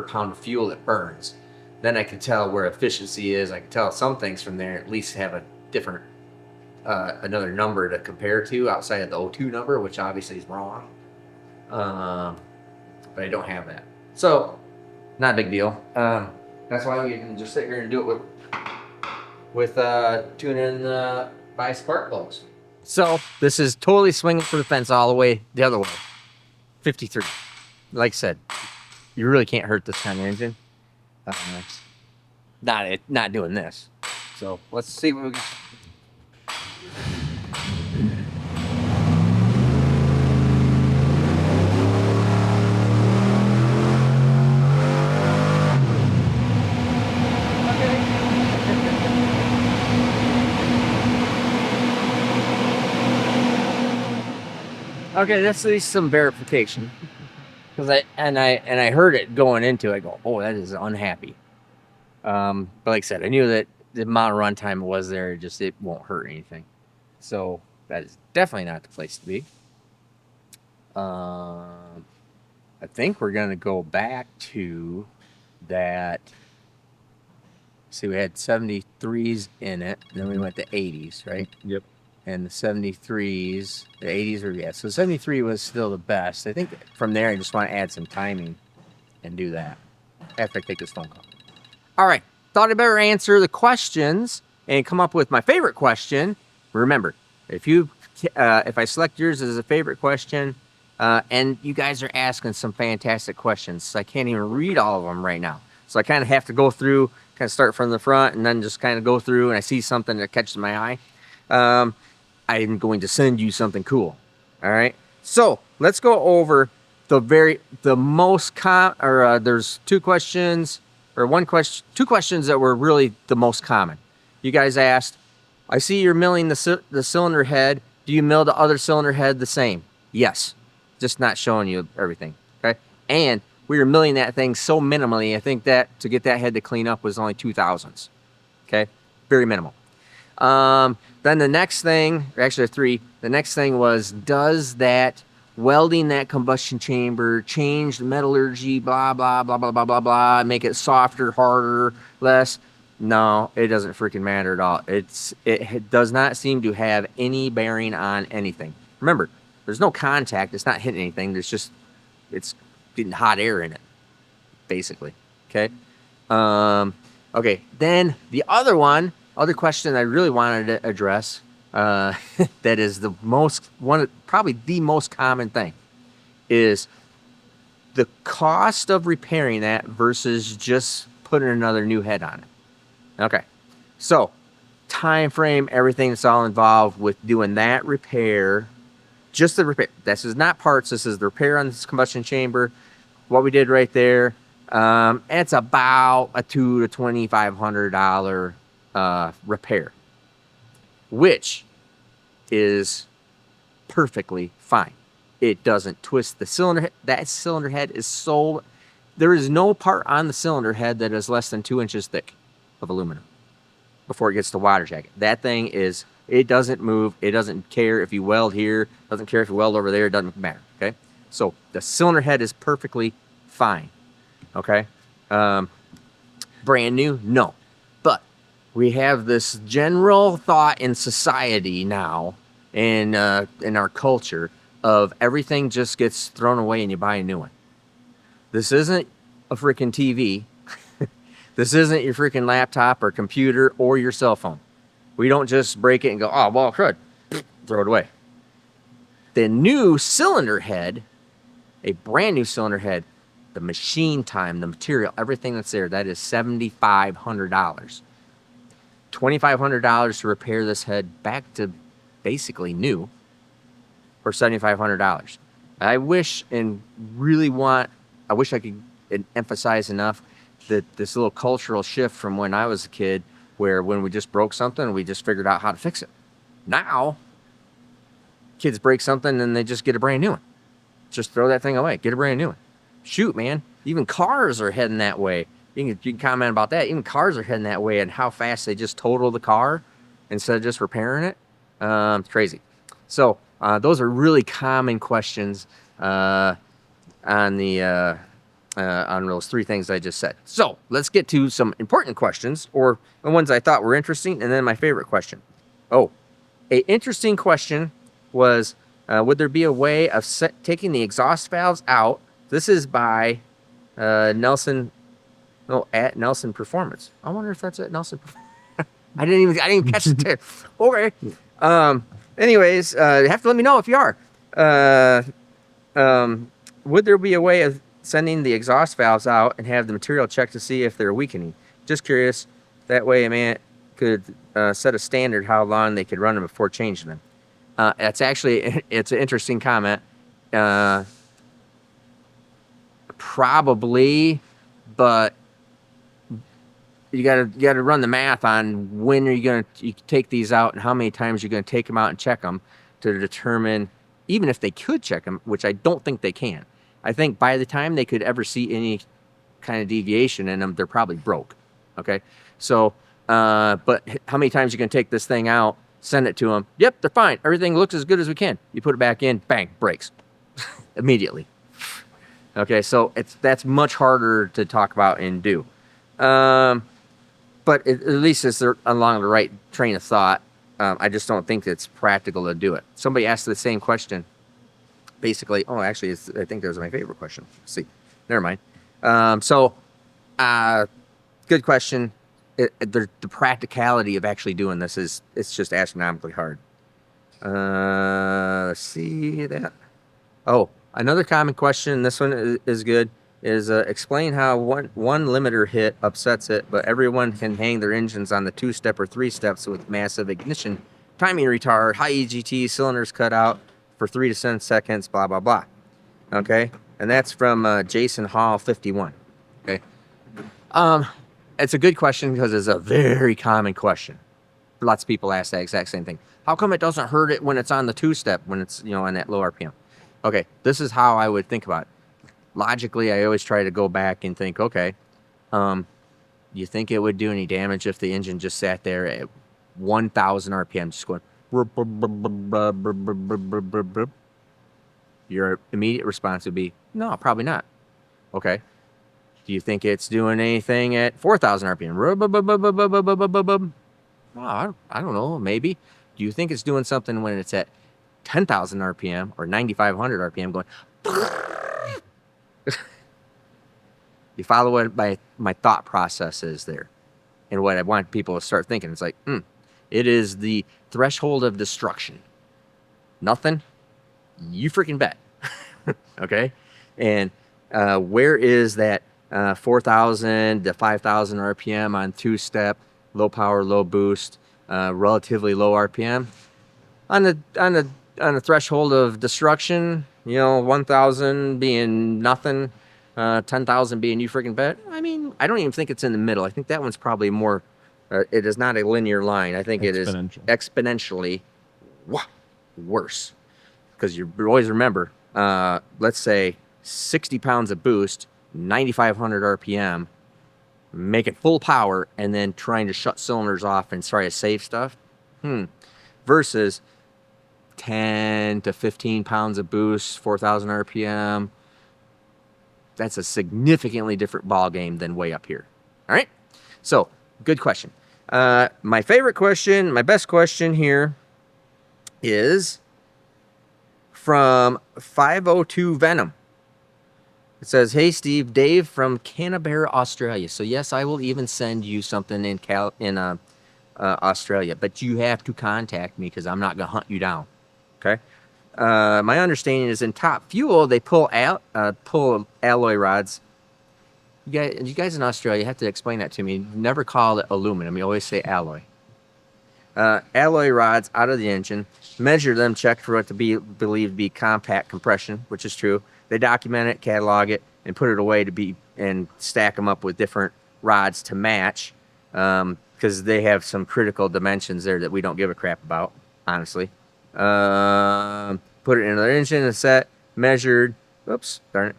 pound of fuel it burns. Then I can tell where efficiency is. I can tell some things from there. At least have a different another number to compare to outside of the O2 number, which obviously is wrong. But I don't have that. So. Not a big deal. That's why we can just sit here and do it with tuning by spark plugs. So this is totally swinging for the fence all the way the other way. 53. Like I said, you really can't hurt this kind of engine. Not doing this. So let's see what we got. Okay, this is some verification, because I heard it going into it. I go, oh, that is unhappy. But like I said, I knew that the amount of runtime was there, it won't hurt anything. So that is definitely not the place to be. I think we're gonna go back to that. See, we had 73s in it, and then we went to 80s, right? Yep. And the 73s, the 80s were, so 73 was still the best. I think from there, I just want to add some timing and do that after I take this phone call. All right, thought I better answer the questions and come up with my favorite question. Remember, if I select yours as a favorite question, and you guys are asking some fantastic questions, so I can't even read all of them right now. So I kind of have to go through, kind of start from the front and then just kind of go through, and I see something that catches my eye. I'm going to send you something cool. All right. So let's go over the most there's two questions or one question, two questions that were really the most common. You guys asked, I see you're milling the cylinder head. Do you mill the other cylinder head the same? Yes. Just not showing you everything. Okay. And we were milling that thing so minimally. I think that to get that head to clean up was only 2,000s. Okay. Very minimal. Then the next thing, or actually three, the next thing was, does that welding that combustion chamber change the metallurgy, blah, blah, blah, blah, blah, blah, blah, make it softer, harder, less? No, it doesn't freaking matter at all. It does not seem to have any bearing on anything. Remember, there's no contact. It's not hitting anything. It's getting hot air in it, basically. Okay. Okay. Then the other question I really wanted to address, that is probably the most common thing, is the cost of repairing that versus just putting another new head on it. Okay, so time frame, everything that's all involved with doing that repair, just the repair. This is not parts. This is the repair on this combustion chamber. What we did right there, it's about a $200 to $2,500 repair, which is perfectly fine. It doesn't twist the cylinder head. That cylinder head is there is no part on the cylinder head that is less than 2 inches thick of aluminum before it gets to water jacket. That thing it doesn't move. It doesn't care if you weld here, doesn't care if you weld over there, it doesn't matter. Okay. So the cylinder head is perfectly fine. Okay. Brand new? No. But we have this general thought in society now, in our culture, of everything just gets thrown away and you buy a new one. This isn't a freaking TV. This isn't your freaking laptop or computer or your cell phone. We don't just break it and go, oh, well, crud, throw it away. The new cylinder head, a brand new cylinder head, the machine time, the material, everything that's there, that is $7,500. $2,500 to repair this head back to basically new for $7,500. I wish I could emphasize enough that this little cultural shift from when I was a kid, where when we just broke something, we just figured out how to fix it. Now, kids break something and they just get a brand new one. Just throw that thing away, get a brand new one. Shoot, man, even cars are heading that way. You can comment about that. Even cars are heading that way, and how fast they just total the car instead of just repairing it. It's crazy. So those are really common questions on those three things I just said. So let's get to some important questions, or the ones I thought were interesting, and then my favorite question. Oh, an interesting question was, would there be a way of taking the exhaust valves out? This is by Nelson. No, at Nelson Performance. I wonder if that's at Nelson. I didn't even catch it there. Okay. Anyways, you have to let me know if you are. Would there be a way of sending the exhaust valves out and have the material checked to see if they're weakening? Just curious. That way, a man could set a standard how long they could run them before changing them. It's an interesting comment. Probably, but you gotta run the math on when you take these out and how many times you're gonna take them out and check them to determine, even if they could check them, which I don't think they can. I think by the time they could ever see any kind of deviation in them, they're probably broke. Okay, so but how many times you can take this thing out, send it to them? Yep, they're fine. Everything looks as good as we can. You put it back in, bang, breaks immediately. Okay, so that's much harder to talk about and do. But at least it's along the right train of thought. I just don't think it's practical to do it. Somebody asked the same question. Basically, actually, I think that was my favorite question. Let's see, never mind. Good question. The practicality of actually doing this it's just astronomically hard. Let's see that. Oh, another common question. This one is good. Is explain how one limiter hit upsets it, but everyone can hang their engines on the 2-step or 3 steps with massive ignition timing retard, high EGT, cylinders cut out for 3 to 7 seconds, blah, blah, blah. Okay? And that's from Jason Hall 51. Okay? It's a good question because it's a very common question. Lots of people ask that exact same thing. How come it doesn't hurt it when it's on the 2-step, when it's, on that low RPM? Okay, this is how I would think about it. Logically, I always try to go back and think, okay, you think it would do any damage if the engine just sat there at 1,000 RPM, just going, your immediate response would be, no, probably not. Okay. Do you think it's doing anything at 4,000 RPM? Oh, I don't know, maybe. Do you think it's doing something when it's at 10,000 RPM or 9,500 RPM going? You follow what my thought process is there and what I want people to start thinking. It's like, it is the threshold of destruction. Nothing? You freaking bet. Okay? And where is that 4,000 to 5,000 RPM on 2-step, low power, low boost, relatively low RPM? On the threshold of destruction, 1,000 being nothing, 10,000 being you freaking bet. I mean, I don't even think it's in the middle. I think that one's probably more, it is not a linear line. I think it is exponentially worse. Because you always remember, let's say 60 pounds of boost, 9,500 RPM, make it full power, and then trying to shut cylinders off and try to save stuff. Versus 10 to 15 pounds of boost, 4,000 RPM. That's a significantly different ball game than way up here. All right? So, good question. My favorite question, my best question here is from 502 Venom. It says, hey, Steve, Dave from Canberra, Australia. So, yes, I will even send you something in Australia. But you have to contact me because I'm not going to hunt you down. Okay? My understanding is in Top Fuel, they pull alloy rods. You guys in Australia have to explain that to me. You never call it aluminum. You always say alloy. Alloy rods out of the engine, measure them, check for what to be believed to be compact compression, which is true. They document it, catalog it, and put it away and stack them up with different rods to match, because they have some critical dimensions there that we don't give a crap about, honestly. Put it in their engine and set, measured, oops, darn it,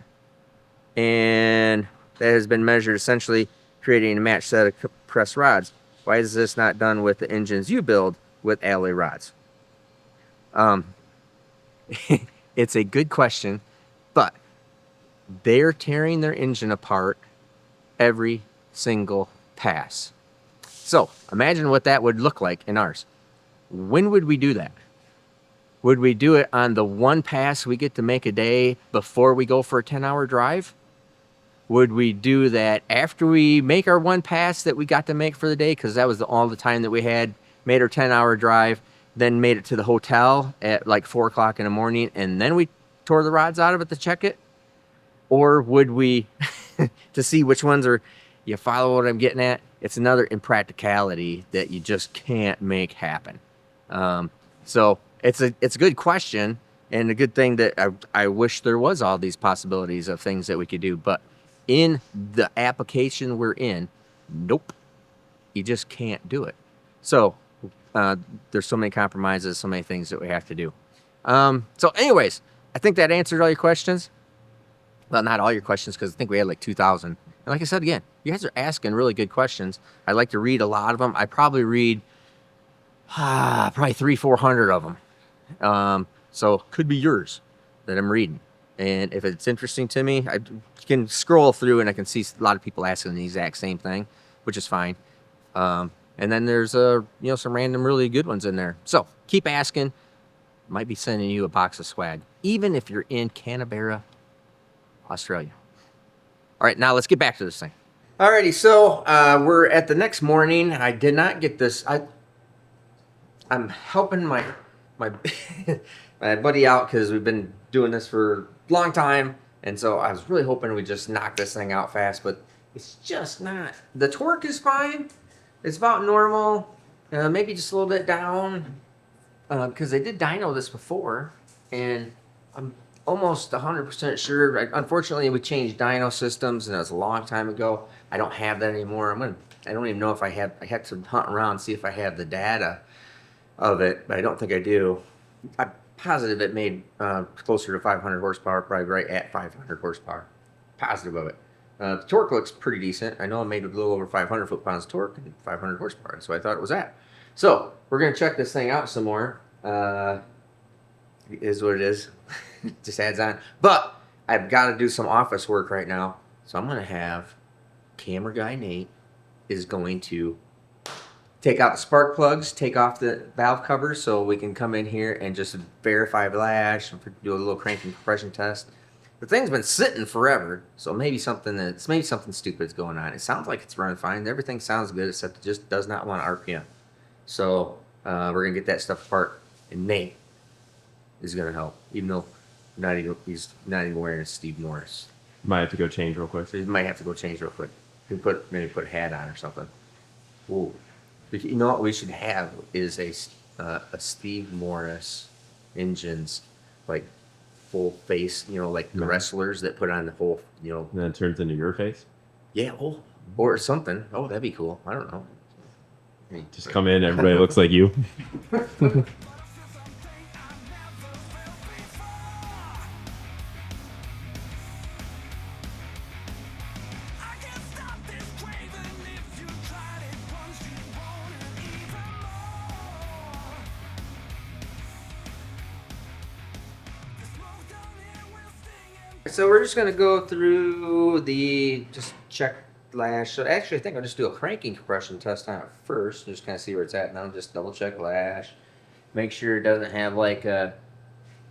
and that has been measured, essentially creating a matched set of compressed rods. Why is this not done with the engines you build with alloy rods? It's a good question, but they're tearing their engine apart every single pass. So imagine what that would look like in ours. When would we do that? Would we do it on the one pass we get to make a day before we go for a 10-hour drive? Would we do that after we make our one pass that we got to make for the day, because that was all the time that we had, made our 10-hour drive, then made it to the hotel at like 4 o'clock in the morning, and then we tore the rods out of it to check it? Or would we, to see which ones are, you follow what I'm getting at? It's another impracticality that you just can't make happen. So it's a good question, and a good thing that I wish there was all these possibilities of things that we could do, but in the application we're in, nope, you just can't do it. So there's so many compromises, so many things that we have to do. So anyways, I think that answered all your questions. Well, not all your questions, because I think we had like 2,000. And like I said again, you guys are asking really good questions. I like to read a lot of them. I probably read probably 300-400 of them. So could be yours that I'm reading. And if it's interesting to me, I can scroll through and I can see a lot of people asking the exact same thing, which is fine. And then there's some random really good ones in there. So keep asking. Might be sending you a box of swag, even if you're in Canberra, Australia. All right, now let's get back to this thing. Alrighty, so we're at the next morning. I did not get this. I'm helping my my buddy out because we've been doing this for a long time, and so I was really hoping we'd just knock this thing out fast, but it's just not. The torque is fine. It's about normal, maybe just a little bit down. because they did dyno this before, and I'm almost 100% sure. Unfortunately, we changed dyno systems, and it was a long time ago. I don't have that anymore. I don't even know if I have. I had to hunt around and see if I have the data of it, but I don't think I do. I'm positive it made closer to 500 horsepower, probably right at 500 horsepower. Positive of it. The torque looks pretty decent. I know I made a little over 500 foot-pounds of torque and 500 horsepower, so I thought it was that. So we're gonna check this thing out some more. It is what it is. Just adds on. But I've got to do some office work right now, so I'm gonna have camera guy Nate is going to take out the spark plugs, take off the valve covers, so we can come in here and just verify flash and do a little crank and compression test. The thing's been sitting forever, so maybe something stupid's going on. It sounds like it's running fine. Everything sounds good, except it just does not want RPM. So we're gonna get that stuff apart, and Nate is gonna help, even though he's not even wearing a Steve Morris. Might have to go change real quick. So he might have to go change real quick. Maybe put a hat on or something. Ooh. You know what we should have is a Steve Morris engines, like full face, like the wrestlers that put on the whole, And then it turns into your face? Yeah, or something. Oh, that'd be cool. I don't know. Just come in, everybody looks like you. So we're just gonna go through just check lash. So actually, I think I'll just do a cranking compression test on it first, just kind of see where it's at. Now just double check lash, make sure it doesn't have like a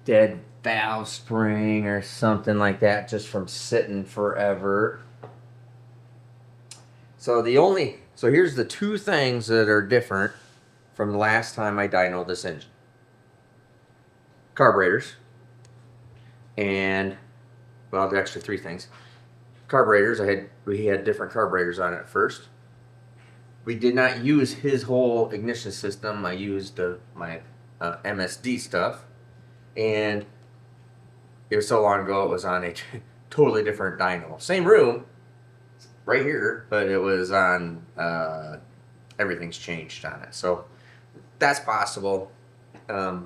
dead valve spring or something like that, just from sitting forever. So here's the two things that are different from the last time I dynoed this engine: carburetors and. Well, there's actually three things. Carburetors, we had different carburetors on it at first. We did not use his whole ignition system. I used my MSD stuff, and it was so long ago it was on a totally different dyno. Same room, right here, but it was on everything's changed on it. So that's possible, but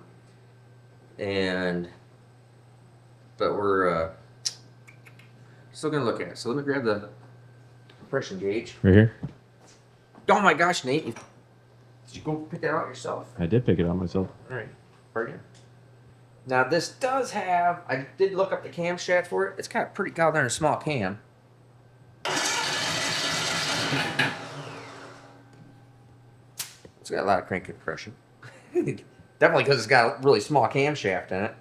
we're still gonna look at it. So let me grab the compression gauge. Right here? Oh my gosh, Nate. Did you go pick that out yourself? I did pick it out myself. Alright. Right here. Now this does have, I did look up the camshaft for it. It's got a pretty goddamn small cam. It's got a lot of crank compression. Definitely because it's got a really small camshaft in it.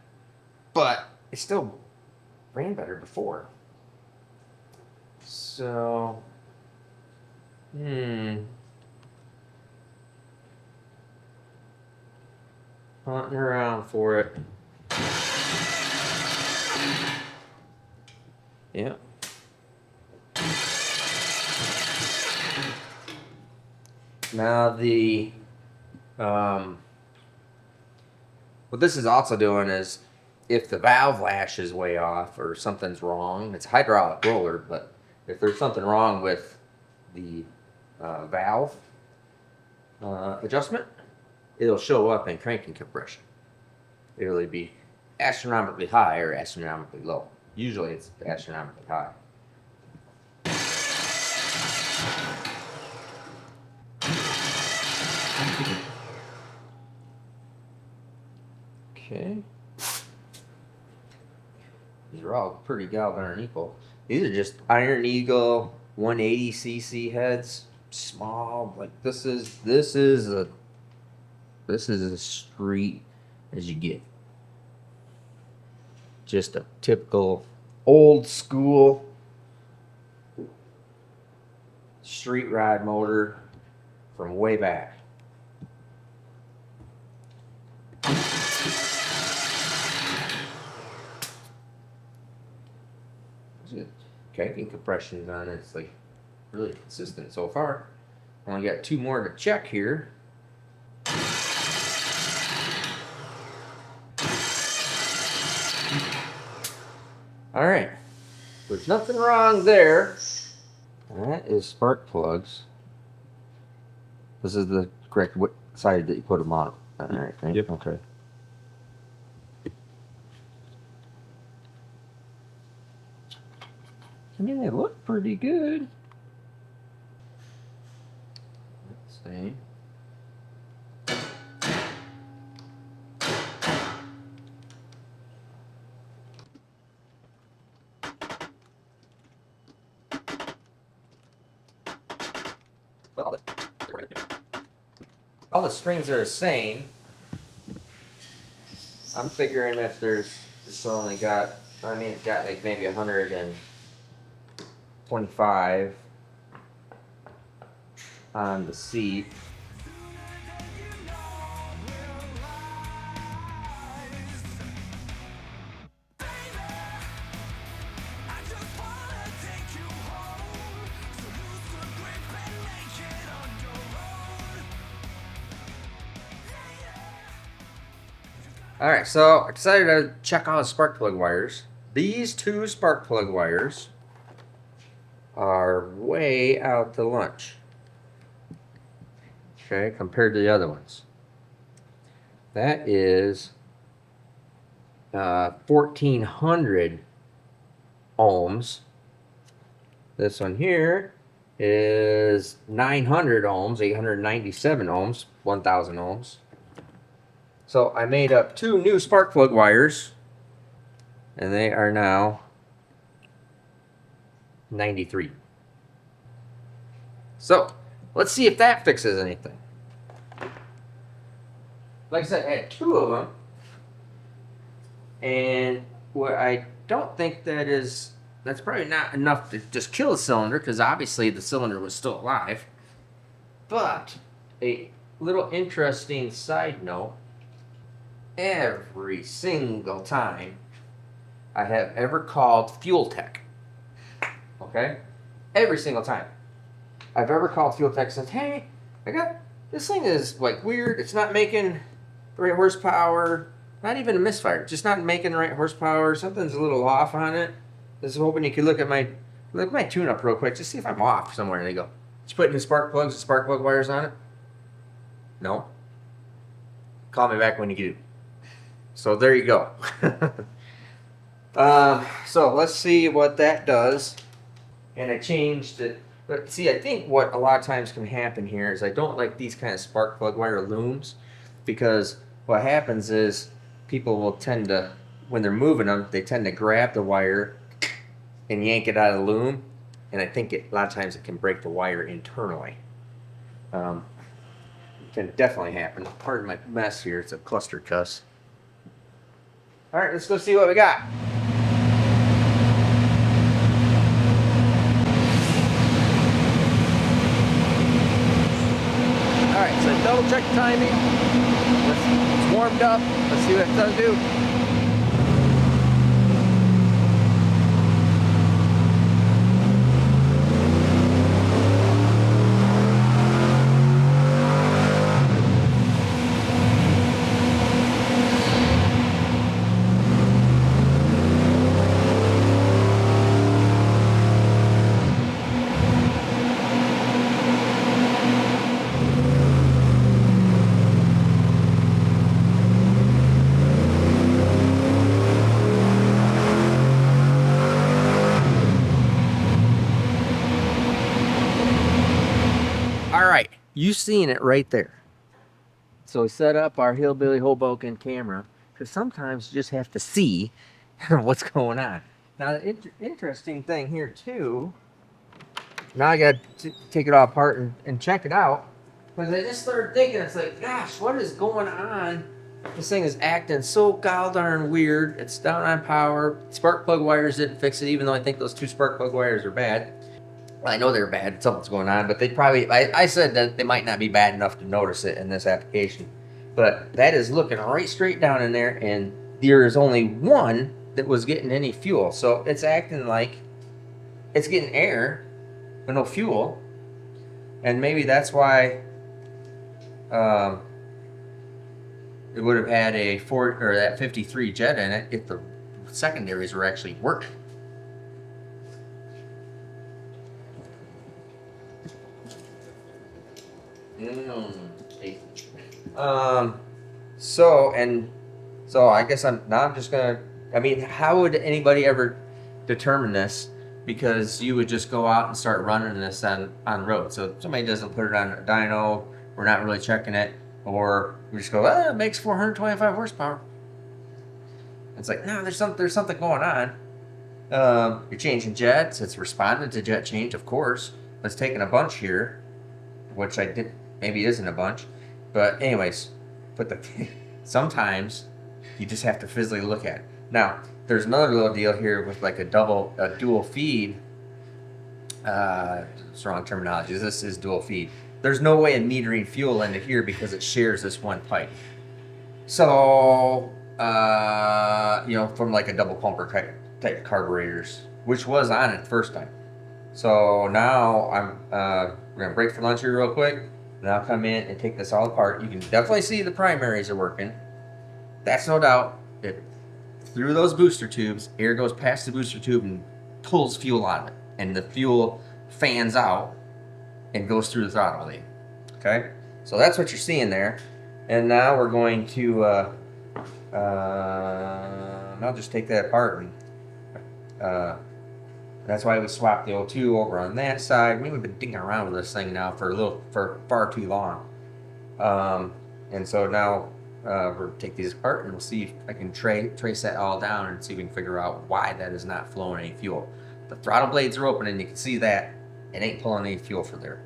But it still ran better before. So, hunting around for it. Yeah. Now what this is also doing is, if the valve lash is way off or something's wrong, it's a hydraulic roller, but if there's something wrong with the valve adjustment, it'll show up in cranking compression. It'll either be astronomically high or astronomically low. Usually it's astronomically high. Okay. These are all pretty darn equal. These are just Iron Eagle 180cc heads, small. Like this is as street as you get. Just a typical old school street ride motor from way back. Cranking compression on it. It's like really consistent so far. Only got two more to check here. All right. There's nothing wrong there. That is spark plugs. This is the correct side that you put them on. All right. Yep. Okay. I mean, they look pretty good. Let's see. Well, all the strings are the same. I'm figuring that it's only got, I mean, it's got like maybe 125 on the seat. All right, so I decided to check all the spark plug wires. These two spark plug wires are way out to lunch. Okay, compared to the other ones. That is 1400 ohms. This one here is 900 ohms, 897 ohms, 1000 ohms. So I made up two new spark plug wires, and they are now 93. So let's see if that fixes anything. Like I said, I had two of them, and what I don't think that's probably not enough to just kill the cylinder, because obviously the cylinder was still alive. But a little interesting side note, every single time I have ever called Fuel Tech, okay? Every single time I've ever called Fuel Tech, says, hey, this thing is like weird. It's not making the right horsepower. Not even a misfire. Just not making the right horsepower. Something's a little off on it. Just hoping you could look at my tune-up real quick. Just see if I'm off somewhere. And they go, did you put new spark plugs and spark plug wires on it? No. Call me back when you do. So there you go. So let's see what that does. And I changed it. But see, I think what a lot of times can happen here is I don't like these kind of spark plug wire looms, because what happens is people will tend to, when they're moving them, they tend to grab the wire and yank it out of the loom. And I think a lot of times it can break the wire internally. It can definitely happen. Pardon my mess here. It's a cluster cuss. All right, let's go see what we got. All right, so double check the timing. It's warmed up. Let's see what it does do. Alright, you seen it right there. So we set up our Hillbilly Hoboken camera, because sometimes you just have to see what's going on. Now the interesting thing here too, now I got to take it all apart and check it out, because I just started thinking, it's like, gosh, what is going on? This thing is acting so god darn weird. It's down on power. Spark plug wires didn't fix it, even though I think those two spark plug wires are bad. Well, I know they're bad, something's going on, but they probably, I said that they might not be bad enough to notice it in this application. But that is looking right straight down in there, and there is only one that was getting any fuel. So it's acting like it's getting air, but no fuel. And maybe that's why it would have had a that 53 jet in it if the secondaries were actually working. So I guess I'm just gonna. I mean, how would anybody ever determine this? Because you would just go out and start running this on road. So if somebody doesn't put it on a dyno, we're not really checking it, or we just go, it makes 425 horsepower. It's like, no, there's something going on. You're changing jets. It's responding to jet change, of course. It's taking a bunch here, which I did. Maybe it isn't a bunch, but anyways, sometimes you just have to physically look at it. Now, there's another little deal here with like a dual feed. It's wrong terminology. This is dual feed. There's no way of metering fuel into here because it shares this one pipe. So, from like a double pumper type carburetors, which was on it the first time. So now we're gonna break for lunch here real quick. Then I'll come in and take this all apart. You can definitely see the primaries are working. That's no doubt. Through those booster tubes, air goes past the booster tube and pulls fuel out of it, and the fuel fans out and goes through the throttle lead. Okay, so that's what you're seeing there. And now we're going to I'll just take that apart, and that's why we swapped the O2 over on that side. We've been digging around with this thing now for far too long, and so now we'll take these apart and we'll see if I can trace that all down and see if we can figure out why that is not flowing any fuel. The throttle blades are open and you can see that it ain't pulling any fuel from there.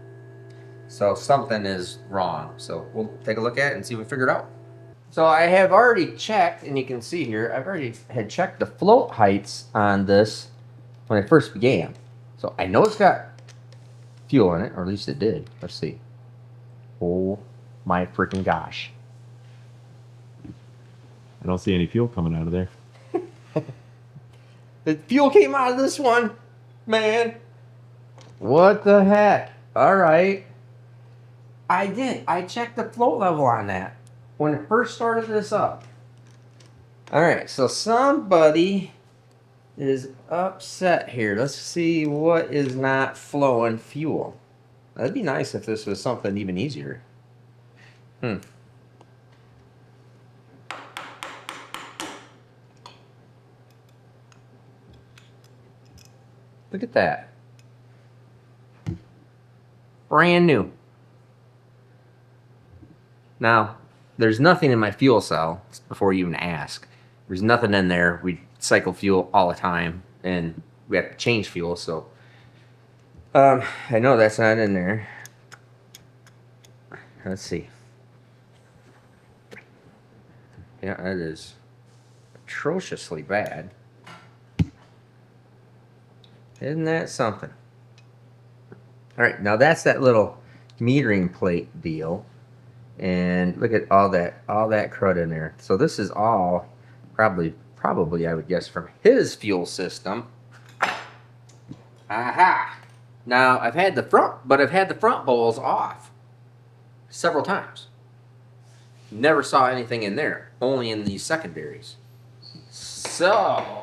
So something is wrong. So we'll take a look at it and see if we figure it out. So I have already checked, and you can see here, I've already had checked the float heights on this when I first began. So I know it's got fuel in it, or at least it did. Let's see. Oh my freaking gosh. I don't see any fuel coming out of there. The fuel came out of this one, man. What the heck? All right. I did. I checked the float level on that when I first started this up. All right, so somebody is upset here. Let's see what is not flowing fuel. That'd be nice if this was something even easier. Look at that. Brand new. Now, there's nothing in my fuel cell before you even ask. There's nothing in there. We cycle fuel all the time, and we have to change fuel, so I know that's not in there. Let's see. Yeah, that is atrociously bad. Isn't that something? All right, now that's that little metering plate deal. And look at all that crud in there. So this is all probably I would guess from his fuel system. Aha! Now I've had the front bowls off several times. Never saw anything in there, only in these secondaries. So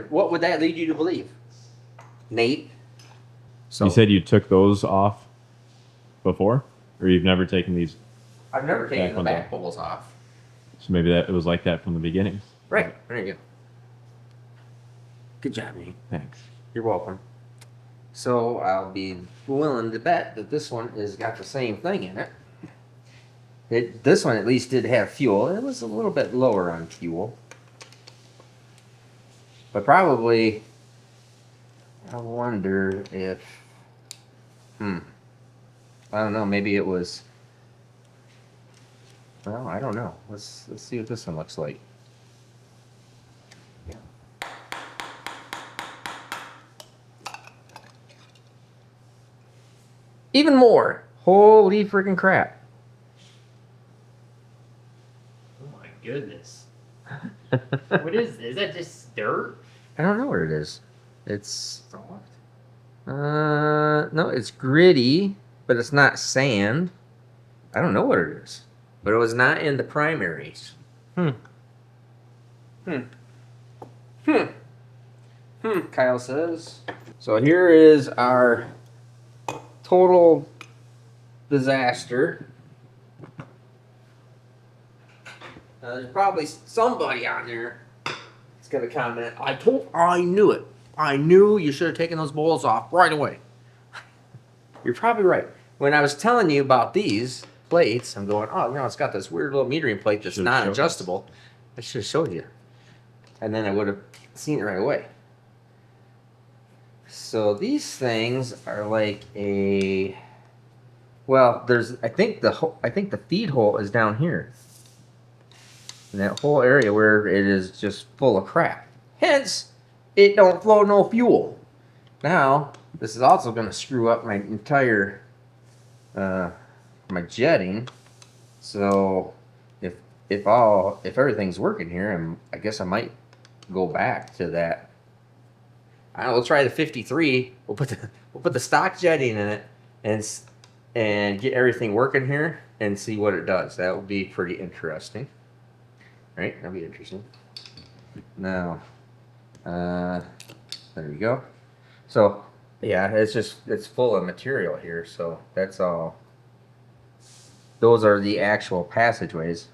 what would that lead you to believe, Nate? So You said you took those off before? Or you've never taken these? I've never taken the back off. bowls off. So maybe it was like that from the beginning. Right. There you go. Good job, Nate. Thanks. You're welcome. So I'll be willing to bet that this one has got the same thing in it. This one at least did have fuel. It was a little bit lower on fuel. But probably, I wonder if, I don't know, maybe it was, well, I don't know. Let's see what this one looks like. Even more. Holy freaking crap. Oh my goodness. What is this? Is that just dirt? I don't know what it is. It's no, it's gritty, but it's not sand. I don't know what it is. But it was not in the primaries. Kyle says. So here is our total disaster. There's probably somebody on there that's gonna comment. I knew it. I knew you should have taken those bowls off right away. You're probably right. When I was telling you about these plates, I'm going, oh, it's got this weird little metering plate that's not adjustable. I should have showed you, and then I would have seen it right away. So these things are like a, well, I think the feed hole is down here. In that whole area where it is just full of crap. Hence, it don't flow no fuel. Now, this is also going to screw up my entire, my jetting. So, if everything's working here, I guess I might go back to that. I don't know, we'll try the 53. We'll put the stock jetting in it and get everything working here and see what it does. That would be pretty interesting. Right, that'll be interesting. Now, there we go. So, yeah, it's full of material here. So that's all. Those are the actual passageways.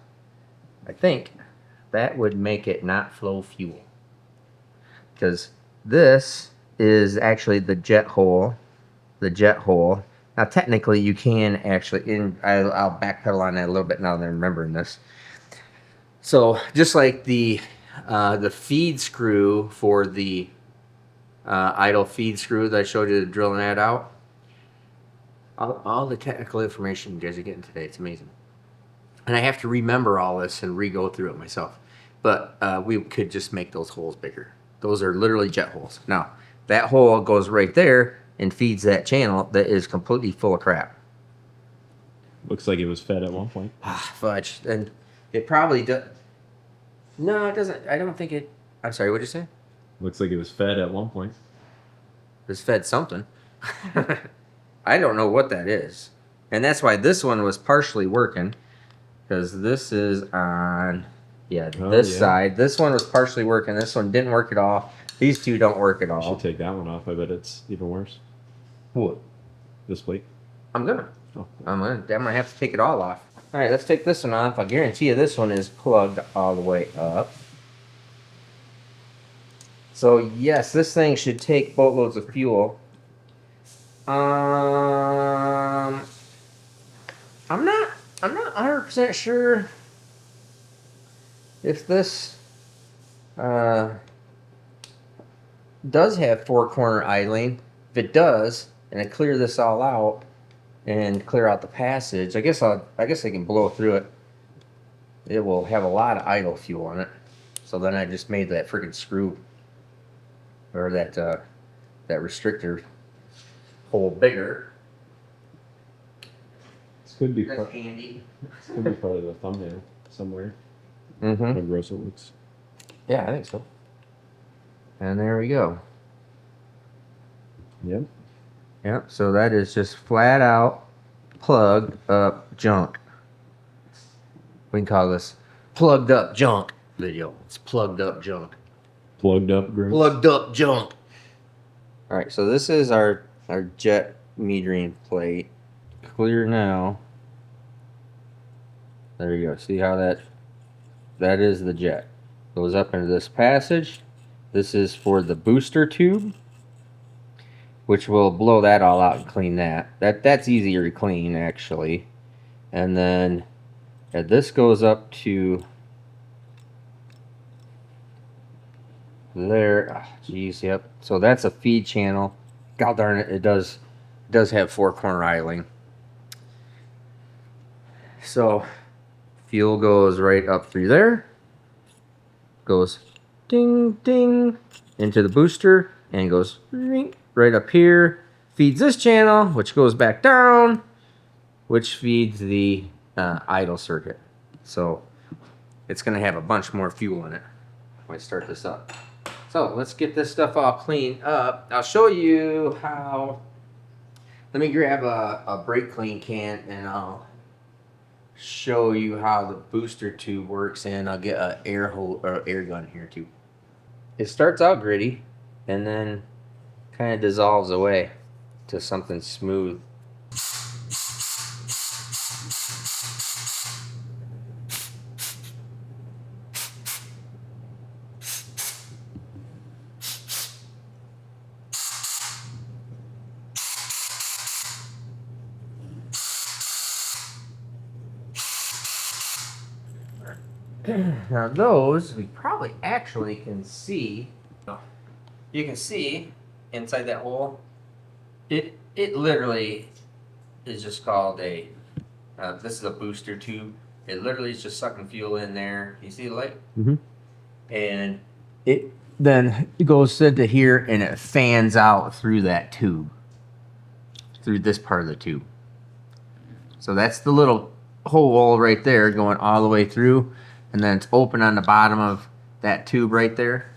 I think that would make it not flow fuel, because this is actually the jet hole. The jet hole. Now, technically, you can actually. I'll backpedal on that a little bit now that I'm remembering this. So just like the feed screw for the idle feed screw that I showed you drilling that out, all the technical information you guys are getting today, it's amazing. And I have to remember all this and re-go through it myself. But we could just make those holes bigger. Those are literally jet holes. Now, that hole goes right there and feeds that channel that is completely full of crap. Looks like it was fed at one point. Fudge. And it probably does. No, it doesn't. I don't think it. I'm sorry, what did you say? Looks like it was fed at one point. It was fed something. I don't know what that is. And that's why this one was partially working. Because this is on, this side. This one was partially working. This one didn't work at all. These two don't work at all. You should take that one off. I bet it's even worse. What? This plate. I'm gonna. Oh. I'm gonna have to take it all off. All right, let's take this one off. I guarantee you this one is plugged all the way up. So yes, this thing should take boatloads of fuel. I'm not 100% sure if this does have four corner idling. If it does, and I clear this all out and clear out the passage, I guess I can blow through it. It will have a lot of idle fuel on it. So then I just made that freaking screw, or that restrictor hole bigger. This could be That's handy. This could be part of the thumbnail somewhere. Mm-hmm. How gross it looks. Yeah, I think so. And there we go. Yep. Yep, so that is just flat out plugged up junk. We can call this plugged up junk video. It's plugged up junk. Plugged up, Grimace. Plugged up junk. All right, so this is our jet metering plate. Clear now. There you go. See how that is the jet. Goes up into this passage. This is for the booster tube, which will blow that all out and clean that. That's easier to clean, actually. And then this goes up to there. Geez, yep. So that's a feed channel. God darn it, it does have four corner idling. So fuel goes right up through there. Goes ding ding into the booster and goes ring right up here, feeds this channel, which goes back down, which feeds the idle circuit. So it's going to have a bunch more fuel in it when I start this up. So let's get this stuff all cleaned up. I'll show you how. Let me grab a brake clean can and I'll show you how the booster tube works, and I'll get an air gun here too. It starts out gritty and then kind of dissolves away to something smooth. Now those we probably actually can see. You can see inside that hole. It literally is just called a. This is a booster tube. It literally is just sucking fuel in there. You see the light? Mm-hmm. And it then it goes into here and it fans out through that tube. Through this part of the tube. So that's the little hole right there going all the way through. And then it's open on the bottom of that tube right there.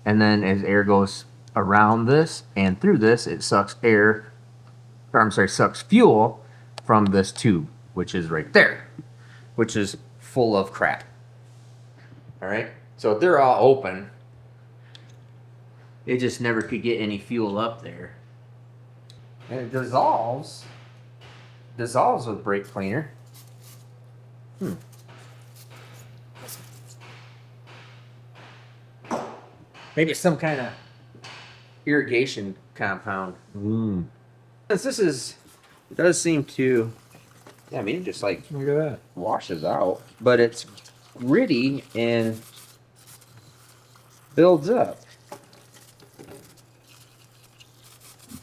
And then as air goes around this and through this, it sucks air, or I'm sorry, sucks fuel from this tube, which is right there, which is full of crap. All right, so they're all open. It just never could get any fuel up there. And it dissolves with brake cleaner. Maybe it's some kind of irrigation compound. Since it does seem to, yeah, I mean, it just like Look at that. washes out, but it's gritty and builds up.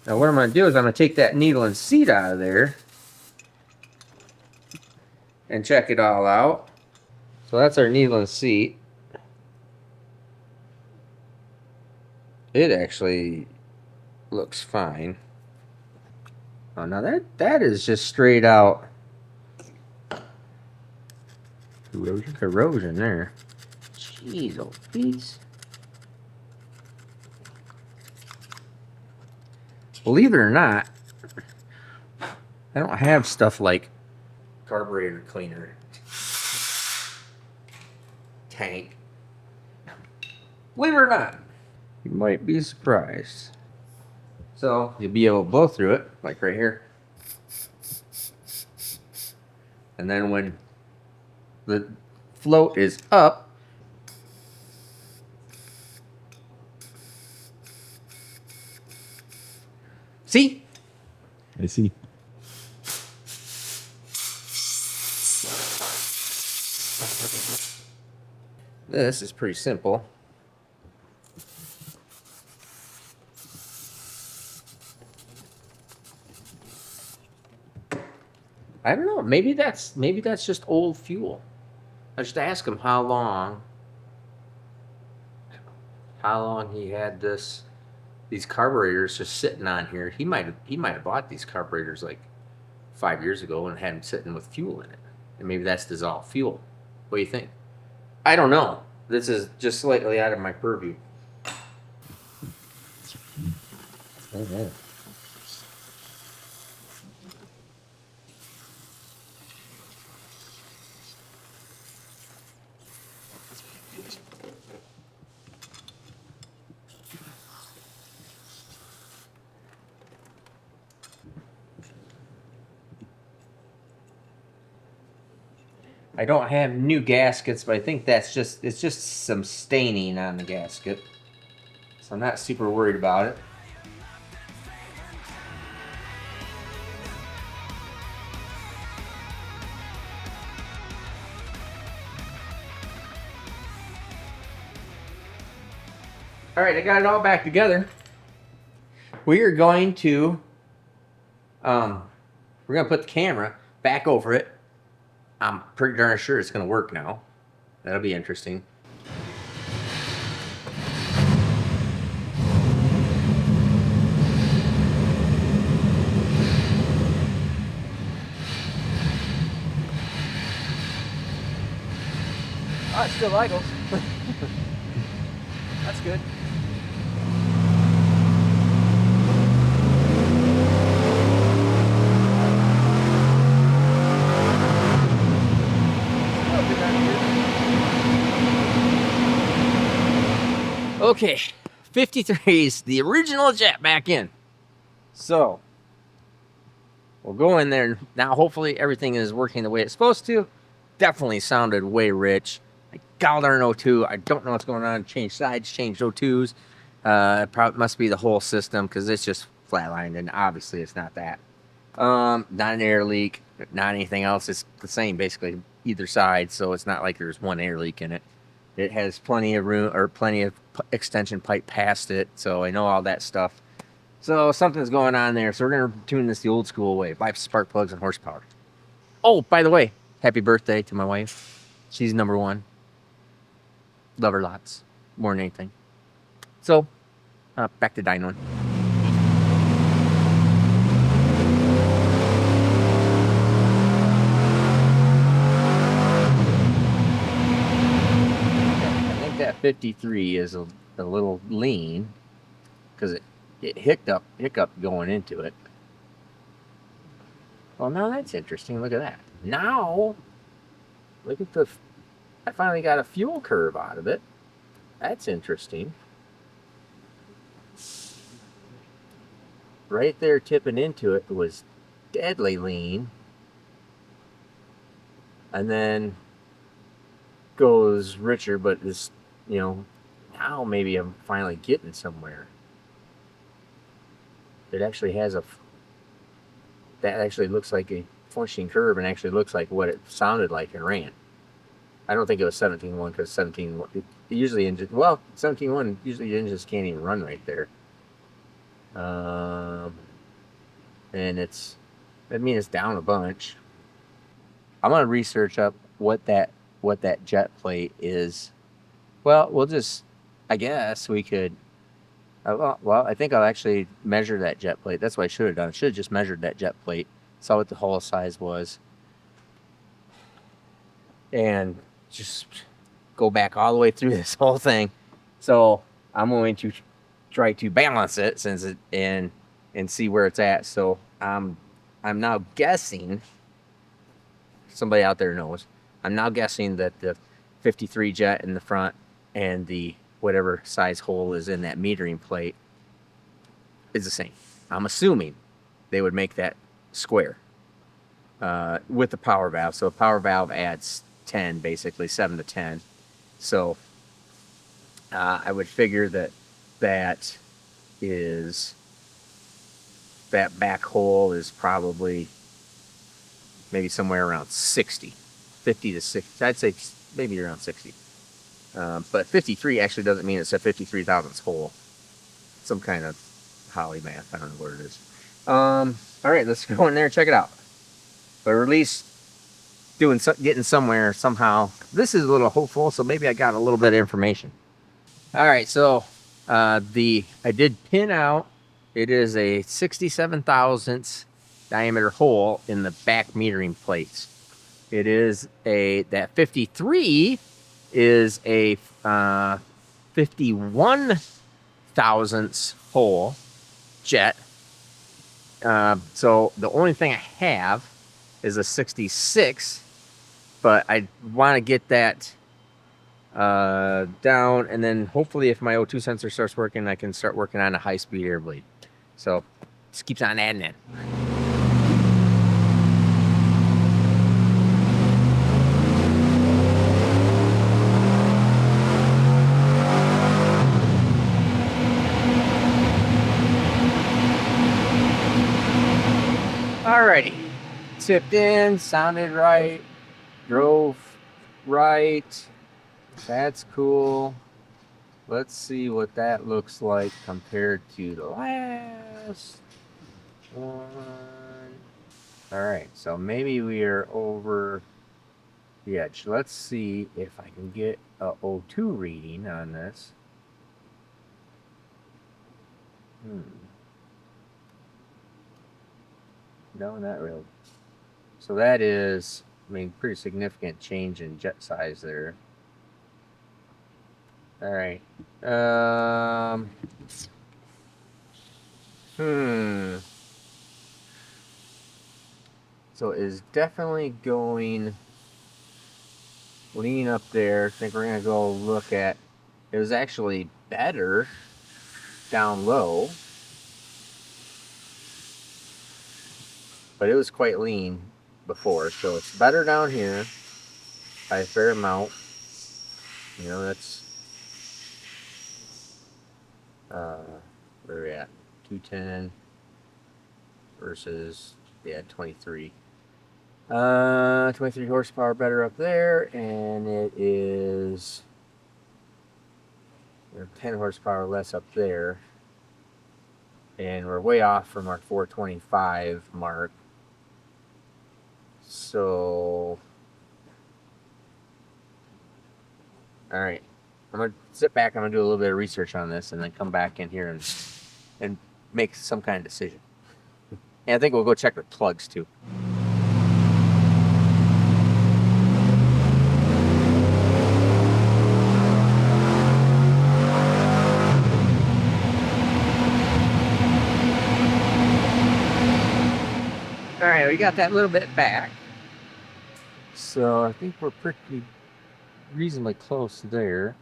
Now what I'm going to do is I'm going to take that needle and seat out of there and check it all out. So that's our needle and seat. It actually looks fine. Oh, now that is just straight out corrosion there. Jeez, oh Pete. Believe it or not, I don't have stuff like carburetor cleaner tank. Believe it or not, you might be surprised. So you'll be able to blow through it, like right here. And then when the float is up, see? I see. This is pretty simple. I don't know. Maybe that's just old fuel. I just ask him how long he had these carburetors just sitting on here. He might have bought these carburetors like 5 years ago and had them sitting with fuel in it. And maybe that's dissolved fuel. What do you think? I don't know. This is just slightly out of my purview. Mm-hmm. I don't have new gaskets, but I think it's just some staining on the gasket. So I'm not super worried about it. All right, I got it all back together. We are going to put the camera back over it. I'm pretty darn sure it's going to work now. That'll be interesting. Oh, it still idles. That's good. Okay, 53's the original jet back in. So, We'll go in there now. Hopefully everything is working the way it's supposed to. Definitely sounded way rich. I galled our O2. I don't know what's going on. Changed sides, changed O2s. It probably must be the whole system because it's just flatlined, and obviously it's not that. Not an air leak, not anything else. It's the same basically either side, so it's not like there's one air leak in it. It has plenty of room or plenty of extension pipe past it, so I know all that stuff. So something's going on there. So we're gonna tune this the old school way. Buy spark plugs and horsepower. Oh, by the way, happy birthday to my wife. She's number one. Love her lots, more than anything. So, back to Dyno. I think that 53 is a little lean because it hiccup going into it. Well, now that's interesting. Look at that. Now, look at I finally got a fuel curve out of it. That's interesting. Right there tipping into it was deadly lean. And then goes richer, but this, now maybe I'm finally getting somewhere. It actually has that actually looks like a functioning curve and actually looks like what it sounded like and ran. I don't think it was 17.1 because 17.1 usually engine. Well, 17.1 usually engines can't even run right there. And it's down a bunch. I'm gonna research up what that jet plate is. Well, I guess we could. Well, I think I'll actually measure that jet plate. That's what I should have done. I should have just measured that jet plate, saw what the hull size was, and just go back all the way through this whole thing. So I'm going to try to balance it and see where it's at. So I'm now guessing. Somebody out there knows. I'm now guessing that the 53 jet in the front and the whatever size hole is in that metering plate is the same. I'm assuming they would make that square with the power valve. So a power valve adds 10, basically 7 to 10. So I would figure that back hole is probably maybe somewhere around 50 to 60. I'd say maybe around 60. But 53 actually doesn't mean it's a 53 thousandths hole. Some kind of Holly math. I don't know what it is. All right, let's go in there and check it out. But at least getting somewhere somehow. This is a little hopeful, so maybe I got a little bit of information. All right, so I did pin out. It is a 67 thousandths diameter hole in the back metering plates. It is that 53 is a 51 thousandths hole jet. So the only thing I have is a 66, but I want to get that down, and then hopefully if my O2 sensor starts working, I can start working on a high-speed air bleed. So just keeps on adding in. Alrighty, tipped in, sounded right, drove right. That's cool. Let's see what that looks like compared to the last one. Alright, so maybe we are over the edge. Let's see if I can get a O2 reading on this. No, not really. So that is, pretty significant change in jet size there. All right. So it's definitely going lean up there. I think we're gonna go look at. It was actually better down low. but it was quite lean before, so it's better down here by a fair amount. You know, that's where are we at? 210 versus 23. 23 horsepower better up there, and it is 10 horsepower less up there. And we're way off from our 425 mark. So, all right, I'm gonna sit back. I'm gonna do a little bit of research on this, and then come back in here and make some kind of decision. And I think we'll go check with plugs too. All right, we got that little bit back. So I think we're pretty reasonably close there.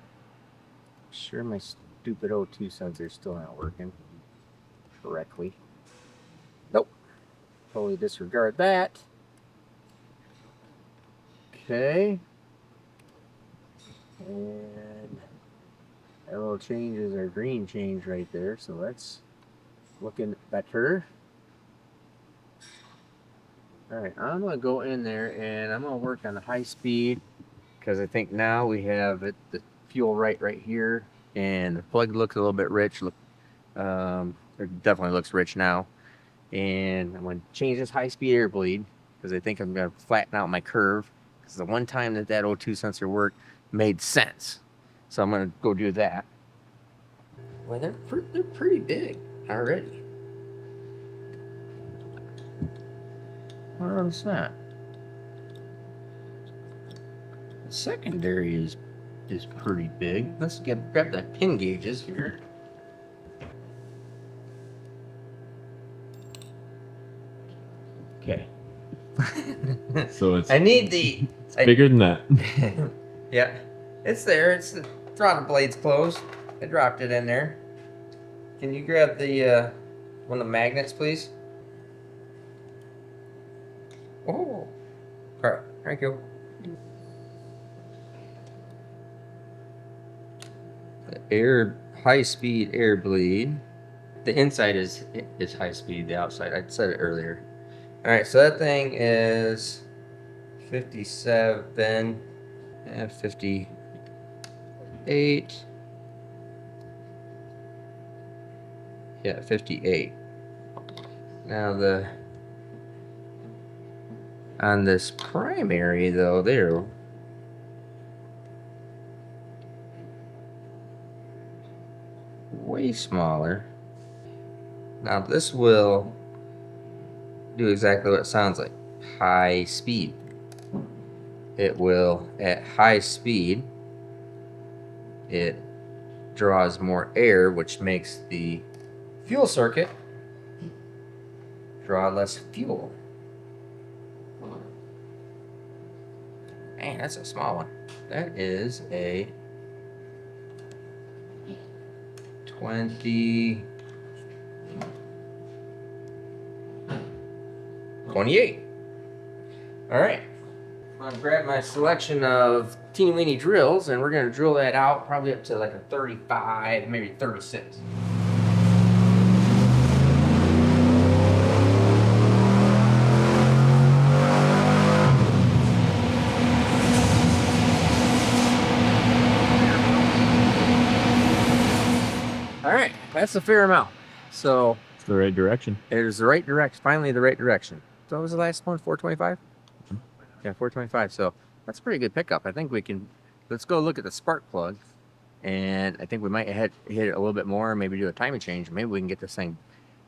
Sure, my stupid O2 sensor is still not working correctly. Nope. Totally disregard that. Okay. And that little change is our green change right there, so that's looking better. Alright, I'm going to go in there and I'm going to work on the high speed, because I think now we have the fuel right here, and the plug looks a little bit rich. Look, it definitely looks rich now. And I'm going to change this high speed air bleed, because I think I'm going to flatten out my curve, because the one time that O2 sensor worked made sense. So I'm going to go do that. Well, they're pretty big already. What is that? The secondary is pretty big. Let's grab the pin gauges here. Okay. So it's I need the. it's bigger than that. Yeah, it's there. It's the throttle blade's closed. I dropped it in there. Can you grab the one of the magnets, please? Oh, alright, thank you. The high speed air bleed. The inside is high speed. The outside, I said it earlier. All right, so that thing is 57 and 58. Yeah, 58. Now on this primary though, they're way smaller. Now this will do exactly what it sounds like. High speed. It will, at high speed, it draws more air, which makes the fuel circuit draw less fuel. Man, that's a small one. That is a 28. All right. I'm going to grab my selection of teeny weeny drills, and we're going to drill that out probably up to like a 35, maybe 36. All right, that's a fair amount. So It's the right direction. it is the right direction. Finally, the right direction. So what was the last one? 425? Yeah, 425. So that's a pretty good pickup. I think we can. Let's go look at the spark plug, and I think we might hit it a little bit more. Maybe do a timing change. Maybe we can get this thing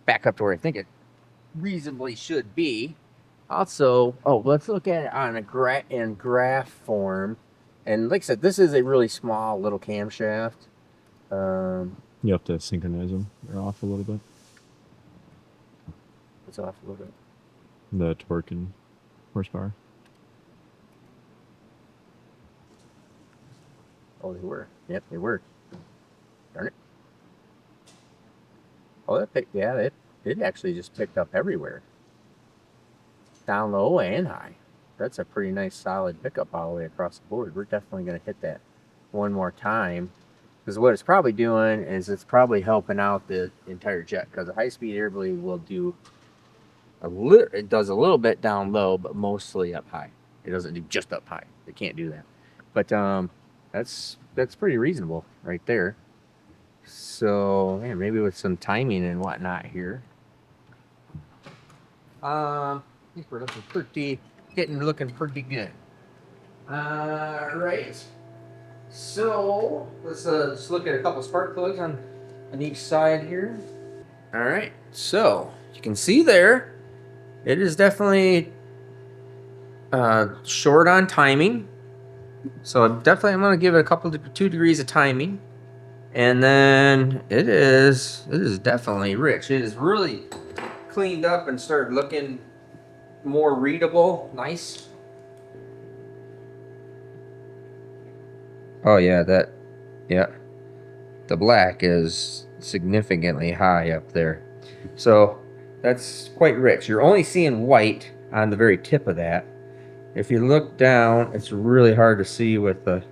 back up to where I think it reasonably should be. Also, let's look at it on a graph form. And like I said, this is a really small little camshaft. You have to synchronize them. They're off a little bit. It's off a little bit. The torque and horsepower. Oh, they were. Yep, they were. Darn it. Oh, it actually just picked up everywhere. down low and high. That's a pretty nice solid pickup all the way across the board. We're definitely going to hit that one more time, because what it's probably doing is it's probably helping out the entire jet, because a high-speed air bleed will do it does a little bit down low, but mostly up high. It doesn't do just up high. It can't do that. But that's pretty reasonable right there. So yeah, maybe with some timing and whatnot here. I think we're looking pretty good. Right. So let's look at a couple spark plugs on each side here. All right. So you can see there, it is definitely short on timing. So I'm going to give it a couple 2 degrees of timing, and then it is definitely rich. It is really cleaned up and started looking more readable. Nice. Oh yeah, the black is significantly high up there. So that's quite rich. You're only seeing white on the very tip of that. If you look down, it's really hard to see with the...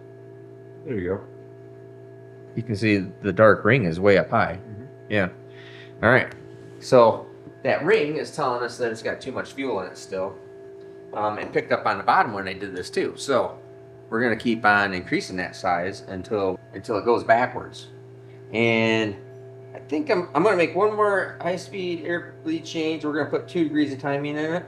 There you go. You can see the dark ring is way up high. Mm-hmm. Yeah. All right. So that ring is telling us that it's got too much fuel in it still. It picked up on the bottom when they did this too. So we're going to keep on increasing that size until it goes backwards. And I think I'm going to make one more high-speed air bleed change. We're going to put 2 degrees of timing in it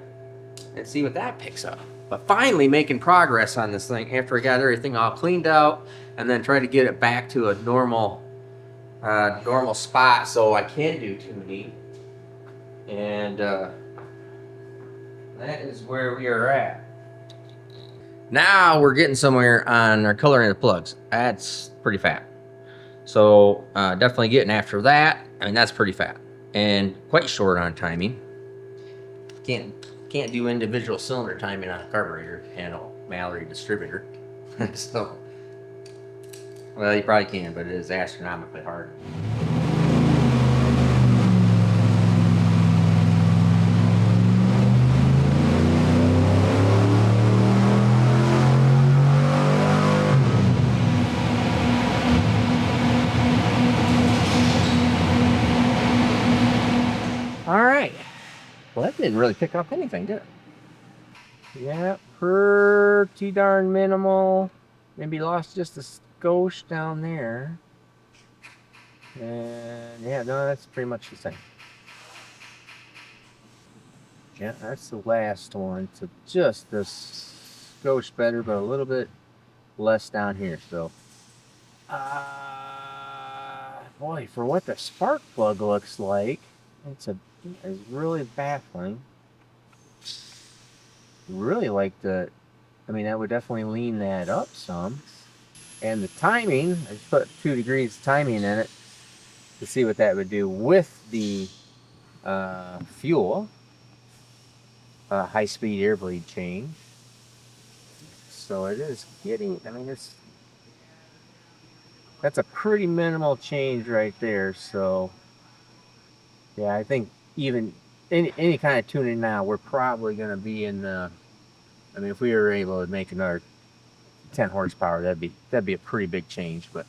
and see what that picks up. But finally making progress on this thing after I got everything all cleaned out, and then try to get it back to a normal spot so I can do tuning. And that is where we are at. Now we're getting somewhere on our coloring of the plugs. That's pretty fat. So definitely getting after that. I mean, that's pretty fat and quite short on timing. Can't do individual cylinder timing on a carburetor and a Mallory distributor. So, well, you probably can, but it is astronomically hard. All right. Well, that didn't really pick up anything, did it? Yeah, pretty darn minimal. Maybe lost just a skosh down there. And yeah, no, that's pretty much the same. Yeah, that's the last one. So just a skosh better, but a little bit less down here. So, boy, for what the spark plug looks like, it's really baffling. Really like I mean, that would definitely lean that up some. And the timing, I just put 2 degrees timing in it to see what that would do with the fuel. High-speed air bleed change. So it is getting, I mean, that's a pretty minimal change right there. So yeah, I think even any kind of tuning now, we're probably going to be in the, I mean, if we were able to make another 10 horsepower, that'd be a pretty big change. But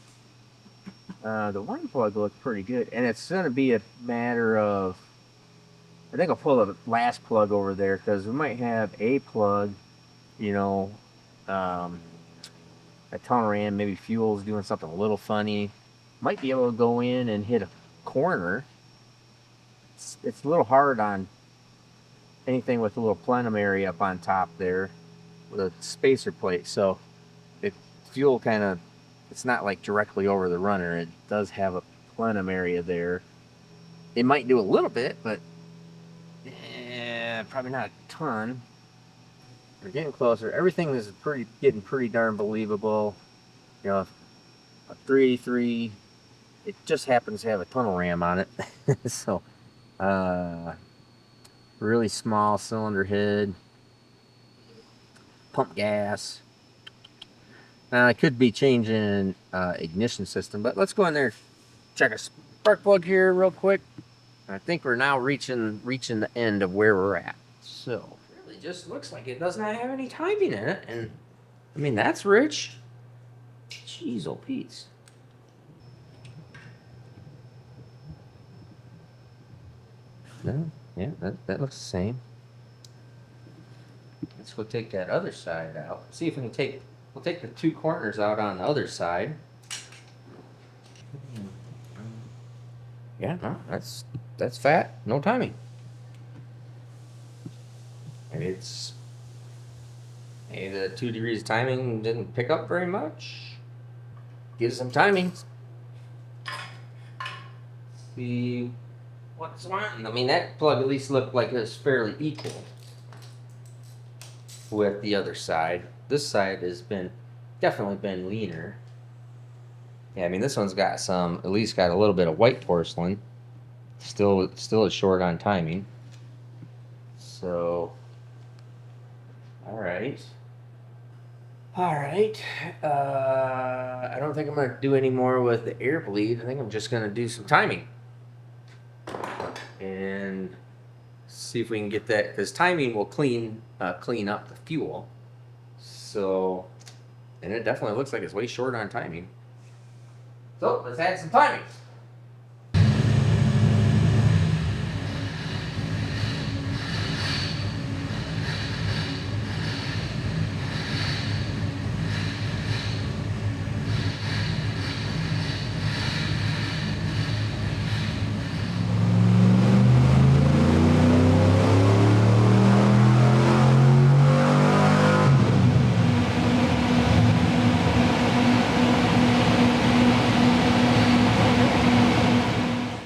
the one plug looked pretty good, and it's going to be a matter of, I think I'll pull the last plug over there, because we might have a plug, you know, a tunnel ram, maybe fuel's doing something a little funny, might be able to go in and hit a corner. It's a little hard on anything with a little plenum area up on top there with a spacer plate. So if fuel it's not like directly over the runner, it does have a plenum area there. It might do a little bit, but probably not a ton. We're getting closer. Everything is getting pretty darn believable. You know, a 383, it just happens to have a tunnel ram on it. So really small cylinder head, pump gas. Now I could be changing ignition system, but let's go in there, check a spark plug here real quick. I think we're now reaching the end of where we're at. So really just looks like it does not have any timing in it, and I mean that's rich. Jeez, oh Pete's. No, yeah, that looks the same. Let's go take that other side out. See if we can we'll take the two corners out on the other side. Yeah, no, that's fat, no timing. Maybe the 2 degrees timing didn't pick up very much. Give it some timing. See what's wanting. I mean, that plug at least looked like it was fairly equal with the other side. This side has definitely been leaner. Yeah, I mean this one's got at least got a little bit of white porcelain. Still is short on timing. So, all right. I don't think I'm gonna do any more with the air bleed. I think I'm just gonna do some timing and see if we can get that, because timing will clean up the fuel. So, and it definitely looks like it's way short on timing. So let's add some timing.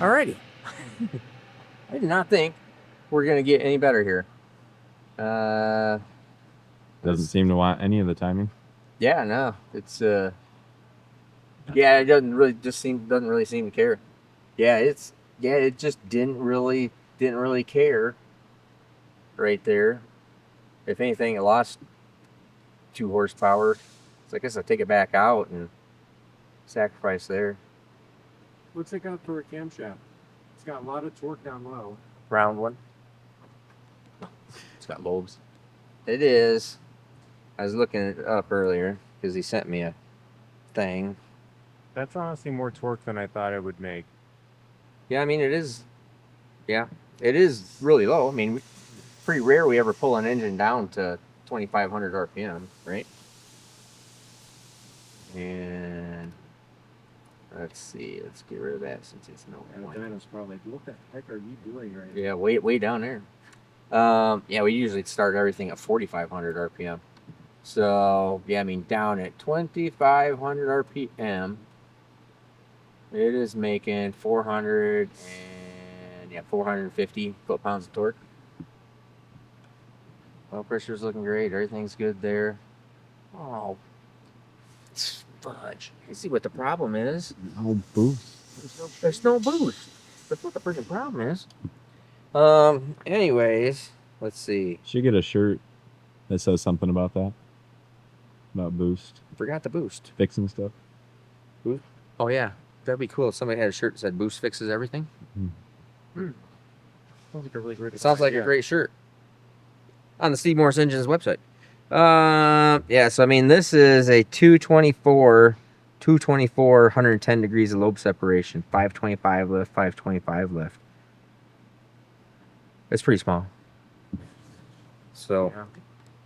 Alrighty. I did not think we're gonna get any better here. Doesn't seem to want any of the timing. Yeah, no, it's yeah, it doesn't really seem to care. It just didn't really care right there. If anything, it lost 2 horsepower. So I guess I'll take it back out and sacrifice there. What's it got for a camshaft? It's got a lot of torque down low. Round one. It's got lobes. It is. I was looking it up earlier because he sent me a thing. That's honestly more torque than I thought it would make. Yeah, I mean it is. Yeah, it is really low. I mean, pretty rare we ever pull an engine down to 2,500 RPM, right? And let's see. Let's get rid of that since it's no point. Dyno's probably like, what the heck are you doing right now? Yeah, way down there. Yeah, we usually start everything at 4,500 RPM. So yeah, I mean down at 2,500 RPM, it is making 450 foot-pounds of torque. Oil pressure's looking great. Everything's good there. Oh, fudge! I see what the problem is. No boost. There's no boost. That's what the freaking problem is. Anyways, let's see. Should get a shirt that says something about that. About boost. Forgot the boost. Fixing stuff. Boost? Oh yeah, that'd be cool if somebody had a shirt that said "Boost fixes everything." Sounds like a really great. It sounds like a great shirt. On the Steve Morris Engines website. Yeah. So I mean, this is a 224, 110 degrees of lobe separation, 525 lift, 525 lift. It's pretty small. So,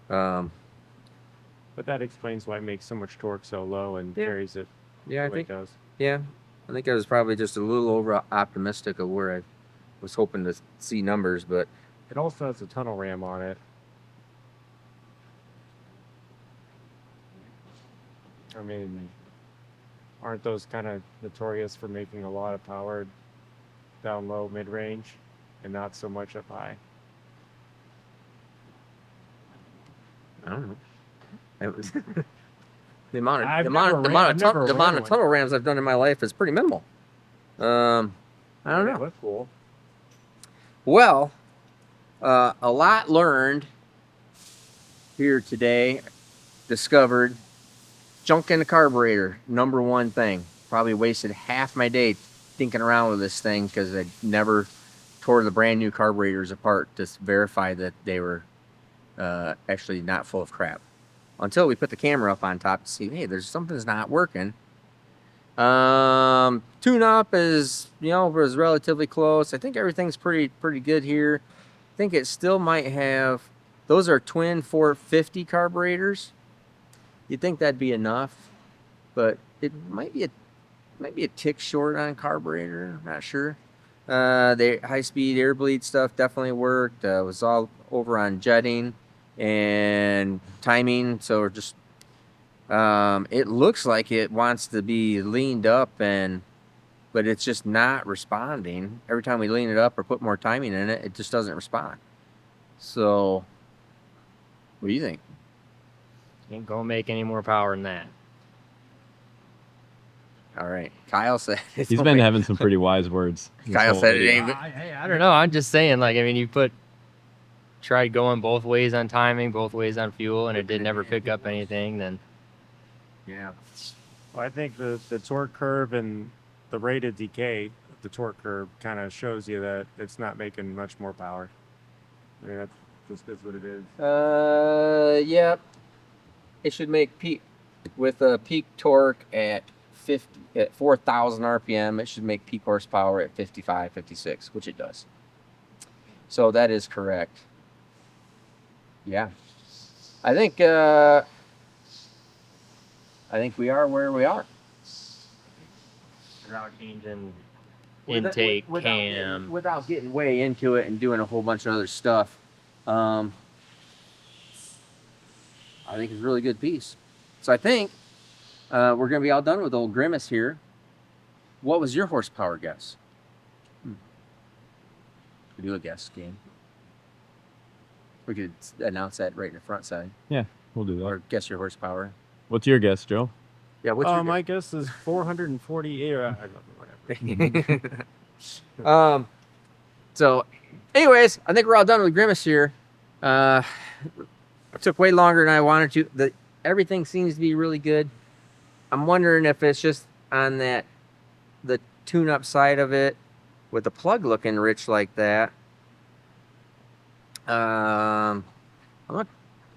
But that explains why it makes so much torque so low and Yeah. carries it. yeah, I the way think. it does. Yeah, I think I was probably just a little over optimistic of where I was hoping to see numbers, but It also has a tunnel ram on it. I mean, aren't those kind of notorious for making a lot of power down low, mid-range, and not so much up high? I don't know. It was the amount I've of never ran one. tunnel rams I've done in my life is pretty minimal. I don't know. That's cool. Well, a lot learned here today. Discovered junk in the carburetor, number one thing. Probably wasted half my day thinking around with this thing because I never tore the brand new carburetors apart to verify that they were actually not full of crap. Until we put the camera up on top to see, hey, there's something's not working. Tune-up is, was relatively close. I think everything's pretty good here. I think it still might have, those are twin 450 carburetors. You'd think that'd be enough, but it might be a tick short on carburetor. Not sure. The high-speed air bleed stuff definitely worked. It was all over on jetting and timing, so we're just it looks like it wants to be leaned up, but it's just not responding. Every time we lean it up or put more timing in it, it just doesn't respond. So what do you think? Ain't gonna make any more power than that. All right, Kyle said He's been having some pretty wise words. Kyle said it ain't. I don't know. I'm just saying, like, I mean, you tried going both ways on timing, both ways on fuel, and it did never pick up anything. Then, Yeah. Well, I think the torque curve and the rate of decay of the torque curve kind of shows you that it's not making much more power. I mean, that's just is what it is. Yep. It should make peak with a peak torque at 4,000 RPM. It should make peak horsepower at 55, 56, which it does. So that is correct. Yeah. I think we are where we are. without changing intake, cam. Without getting way into it and doing a whole bunch of other stuff. I think it's a really good piece. So I think we're going to be all done with old Grimace here. What was your horsepower guess? We do a guess game. We could announce that right in the front side. Yeah, we'll do that. Or guess your horsepower. What's your guess, Joe? Yeah, what's your my guess is 448. I don't know, whatever. So, anyways, I think we're all done with Grimace here. It took way longer than I wanted to. Everything seems to be really good. I'm wondering if it's just on the tune-up side of it, with the plug looking rich like that. I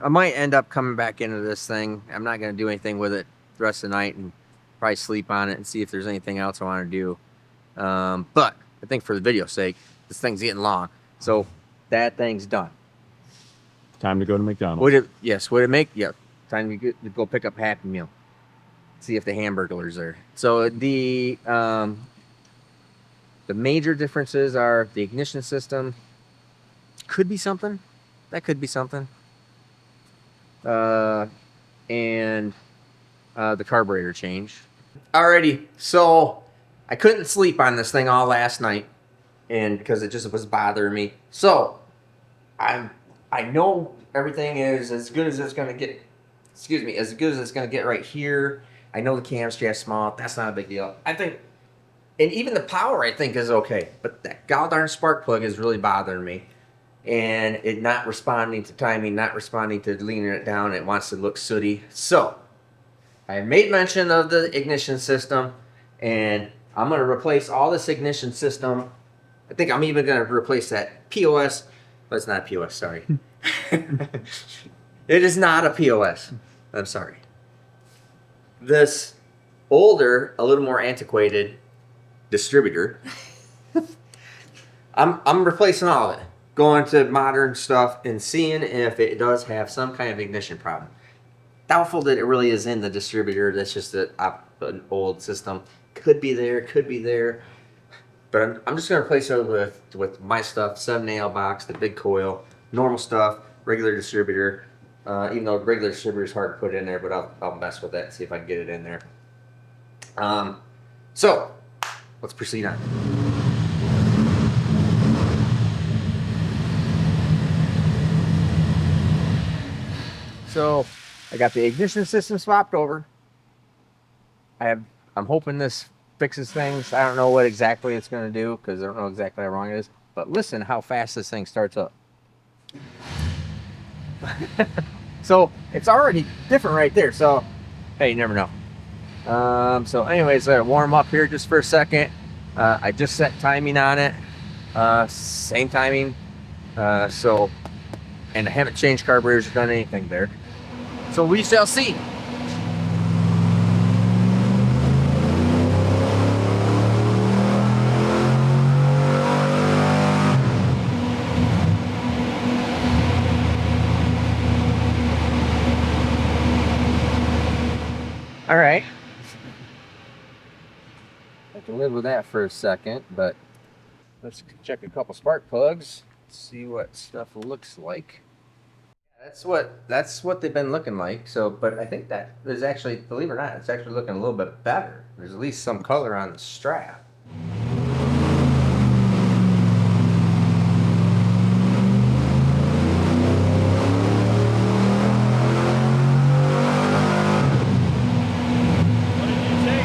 might end up coming back into this thing. I'm not going to do anything with it the rest of the night and probably sleep on it and see if there's anything else I want to do. But I think for the video's sake, this thing's getting long. So that thing's done. Time to go to McDonald's. Would it make? Yeah. Time to go pick up Happy Meal. See if the Hamburglar's there. So the major differences are the ignition system. Could be something. That could be something. And the carburetor change. Alrighty, so I couldn't sleep on this thing all last night, and because it just was bothering me. So I know everything is as good as it's gonna get. Excuse me, as good as it's gonna get right here. I know the cam strap's small. That's not a big deal. I think, and even the power I think is okay, but that goddamn spark plug is really bothering me. And it not responding to timing, not responding to leaning it down. It wants to look sooty. So I made mention of the ignition system, and I'm going to replace all this ignition system. I think I'm even going to replace that POS, but it's not a POS, sorry. It is not a POS. I'm sorry. This older, a little more antiquated distributor, I'm replacing all of it. Going to modern stuff and seeing if it does have some kind of ignition problem. Doubtful that it really is in the distributor. That's just an old system. Could be there. But I'm just going to replace it with my stuff, 7-nail box, the big coil, normal stuff, regular distributor. Even though regular distributor is hard to put in there, but I'll mess with that and see if I can get it in there. So let's proceed on. So I got the ignition system swapped over. I'm hoping this fixes things. I don't know what exactly it's going to do because I don't know exactly how wrong it is. But listen how fast this thing starts up. So it's already different right there. So hey, you never know. So anyways, I warm up here just for a second. I just set timing on it. Same timing. So and I haven't changed carburetors or done anything there. So we shall see. All right. I can live with that for a second, but let's check a couple spark plugs, see what stuff looks like. That's what they've been looking like. So, but I think that there's actually, believe it or not, it's actually looking a little bit better. There's at least some color on the strap. What did you say?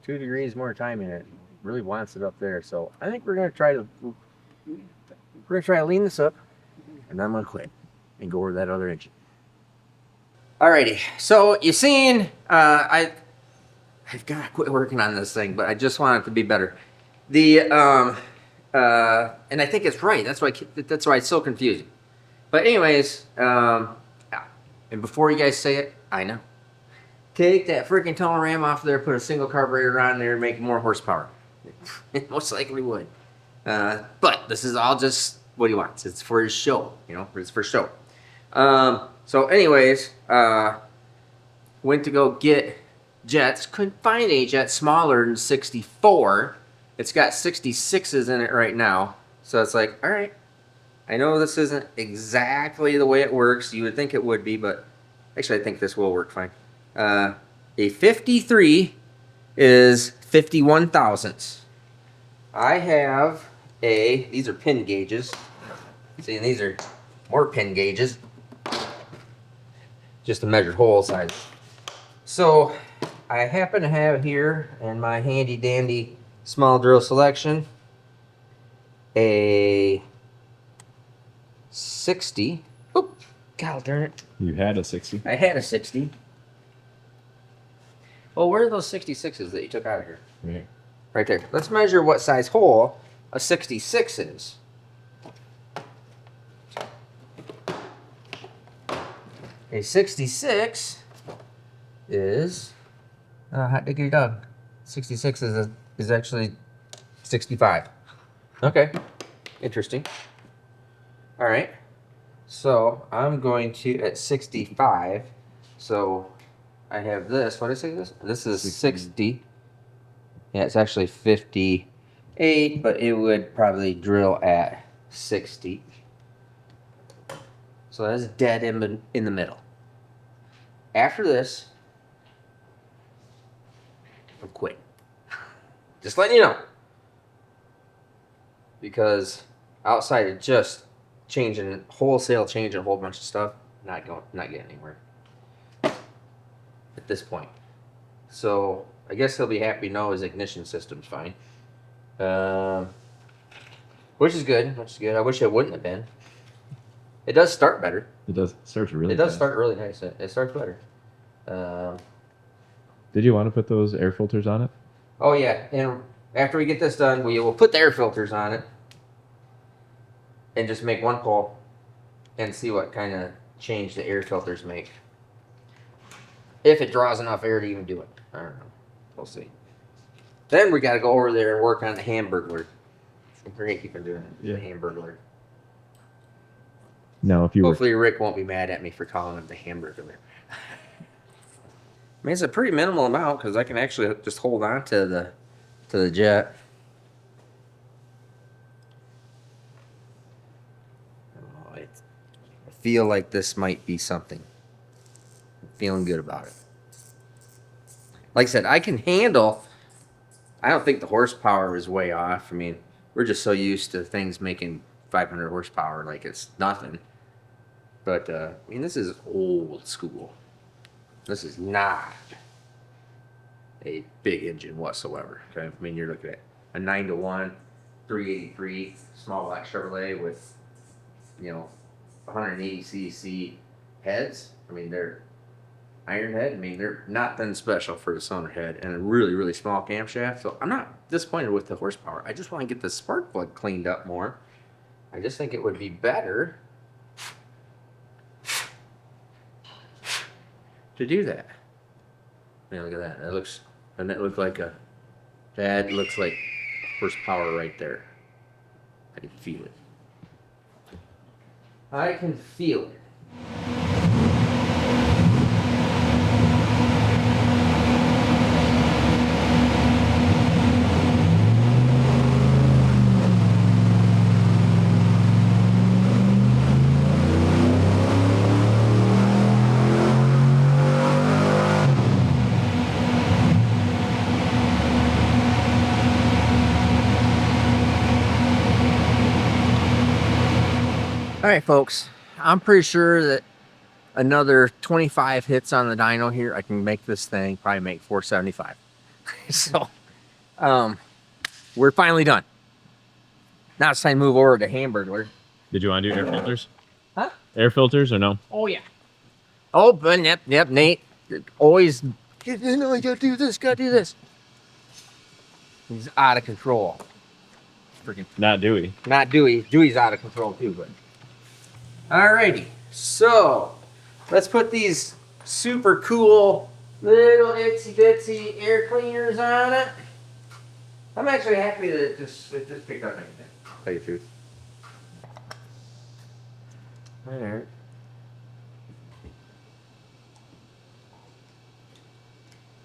2 degrees more time in it. Really wants it up there. So I think we're gonna try to lean this up, and then I'm gonna quit and go over that other engine. Alrighty, so you've seen, I've got to quit working on this thing, but I just want it to be better. And I think it's right. That's why it's so confusing. But anyways, yeah. And before you guys say it, I know. Take that freaking tunnel ram off there, put a single carburetor on there, make more horsepower. It most likely would. But this is all just what he wants. It's for his show, you know. It's for show. So anyways, went to go get jets. Couldn't find any jets smaller than 64. It's got 66s in it right now. So it's like, all right. I know this isn't exactly the way it works. You would think it would be, but actually I think this will work fine. A 53 is 51 thousandths. I have these are pin gauges. See, and these are more pin gauges. Just to measure hole size. So I happen to have here in my handy dandy small drill selection a 60. Oop, God darn it. You had a 60. I had a 60. Well, where are those 66s that you took out of here? Right. Right there. Let's measure what size hole a 66 is. A 66 is hot diggity dog. 66 is actually 65. Okay, interesting. All right, so I'm going to at 65. So I have this. What did I say this? This is 60. Yeah, it's actually 58, but it would probably drill at 60. So that's dead in the middle. After this, I'm quitting. Just letting you know. Because outside of just changing a whole bunch of stuff, not getting anywhere at this point. So I guess he'll be happy to know his ignition system's fine. Which is good. I wish it wouldn't have been. It does start better. It does. It starts really It does fast. start really nice. It starts better. Did you want to put those air filters on it? Oh yeah, and after we get this done, we will put the air filters on it and just make one pull and see what kind of change the air filters make. If it draws enough air to even do it. I don't know. We'll see. Then we got to go over there and work on the Hamburglar. We're going to keep on doing it. Yeah. The Hamburglar. No, if you were. Hopefully Rick won't be mad at me for calling him the Hamburglar. I mean, it's a pretty minimal amount because I can actually just hold on to the jet. Oh, I feel like this might be something. I'm feeling good about it. Like I said, I can handle. I don't think the horsepower is way off. I mean, we're just so used to things making 500 horsepower like it's nothing. But, I mean, this is old school. This is not a big engine whatsoever. Okay? I mean, you're looking at a 9-to-1, 383 small black Chevrolet with, 180 cc heads. I mean, they're iron head. I mean, they're not nothing special for the cylinder head and a really, really small camshaft. So I'm not disappointed with the horsepower. I just want to get the spark plug cleaned up more. I just think it would be better to do that. Man, look at that. That looks, doesn't that look like that looks like horsepower right there. I can feel it. I can feel it. All right, folks, I'm pretty sure that another 25 hits on the dyno here, I can make this thing probably make 475. So, we're finally done. Now it's time to move over to Hamburglar. Did you want to do air filters? Huh? Air filters or no? Oh yeah. Oh, but yep, Nate. Always, you know, you gotta do this, gotta do this. He's out of control. Freaking Not Dewey. not Dewey. Dewey's out of control too, but. Alrighty, so let's put these super cool little itsy bitsy air cleaners on it. I'm actually happy that it just picked up anything. To tell you the truth. Alright.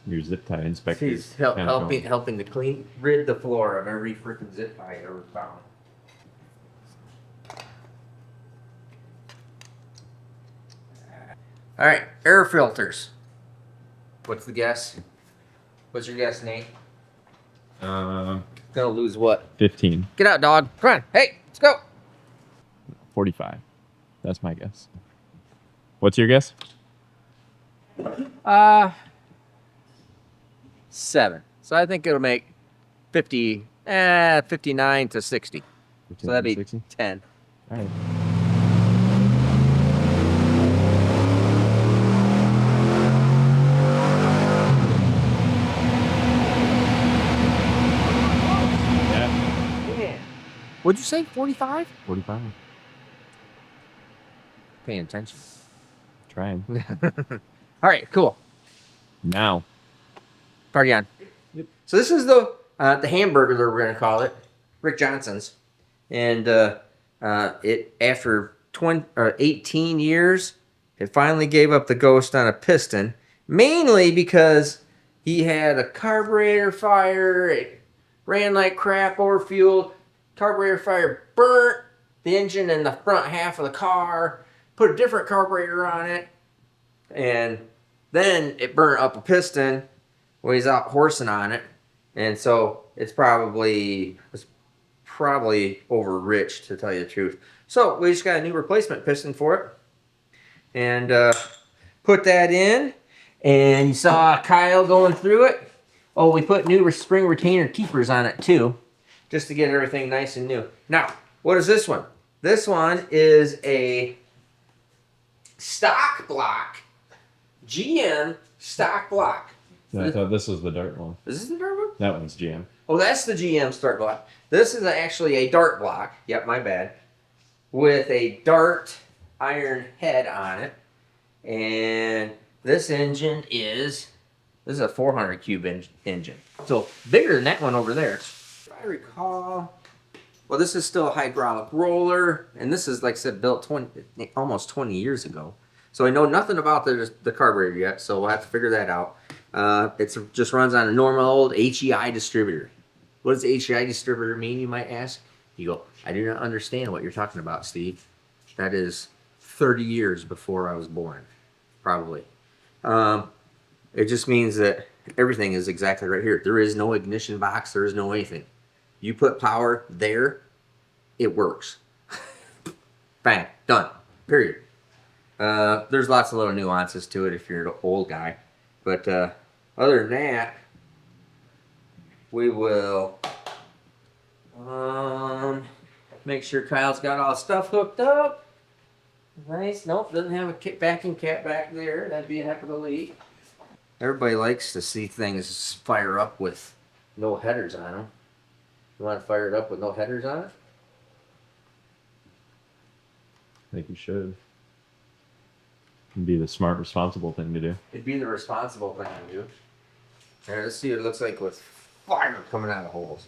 Your zip tie inspector. He's helping to rid the floor of every freaking zip tie I ever found. All right, air filters. What's the guess? What's your guess, Nate? Gonna lose what? 15. Get out, dog. Come on. Hey, let's go. 45. That's my guess. What's your guess? 7. So I think it'll make 59 to 60. So that'd be 60? 10. All right. Yeah. What'd you say? 45? 45. Paying attention. Trying. All right, cool. Now. Party on. Yep. So this is the Hamburglar, we're gonna call it, Rick Johnson's, and it after 18 years, it finally gave up the ghost on a piston, mainly because he had a carburetor fire. It ran like crap, overfueled. Carburetor fire burnt the engine in the front half of the car. Put a different carburetor on it, and then it burnt up a piston when he's out horsing on it, and so it's probably over-rich, to tell you the truth. So we just got a new replacement piston for it, and put that in, and you saw Kyle going through it. Oh, we put new spring retainer keepers on it too, just to get everything nice and new. Now, what is this one? This one is a stock block, GM stock block. Yeah, I thought this was the dart one. Is this the dart one? That one's GM. Oh, that's the GM start block. This is actually a dart block. Yep, my bad. With a dart iron head on it. And this engine is a 400 cube engine. So bigger than that one over there. If I recall, well, this is still a hydraulic roller. And this is, like I said, built almost 20 years ago. So I know nothing about the carburetor yet, so we'll have to figure that out. It just runs on a normal old HEI distributor. What does HEI distributor mean, you might ask? You go, I do not understand what you're talking about, Steve. That is 30 years before I was born, probably. It just means that everything is exactly right here. There is no ignition box. There is no anything. You put power there, it works. Bang, done, period. There's lots of little nuances to it if you're an old guy. But other than that, we will make sure Kyle's got all the stuff hooked up. Nice. Nope, doesn't have a vacuum cap back there. That'd be a heck of a leak. Everybody likes to see things fire up with no headers on them. You want to fire it up with no headers on it? I think you should. It'd be the smart, responsible thing to do. It'd be the responsible thing to do. Here, let's see what it looks like with fire coming out of holes.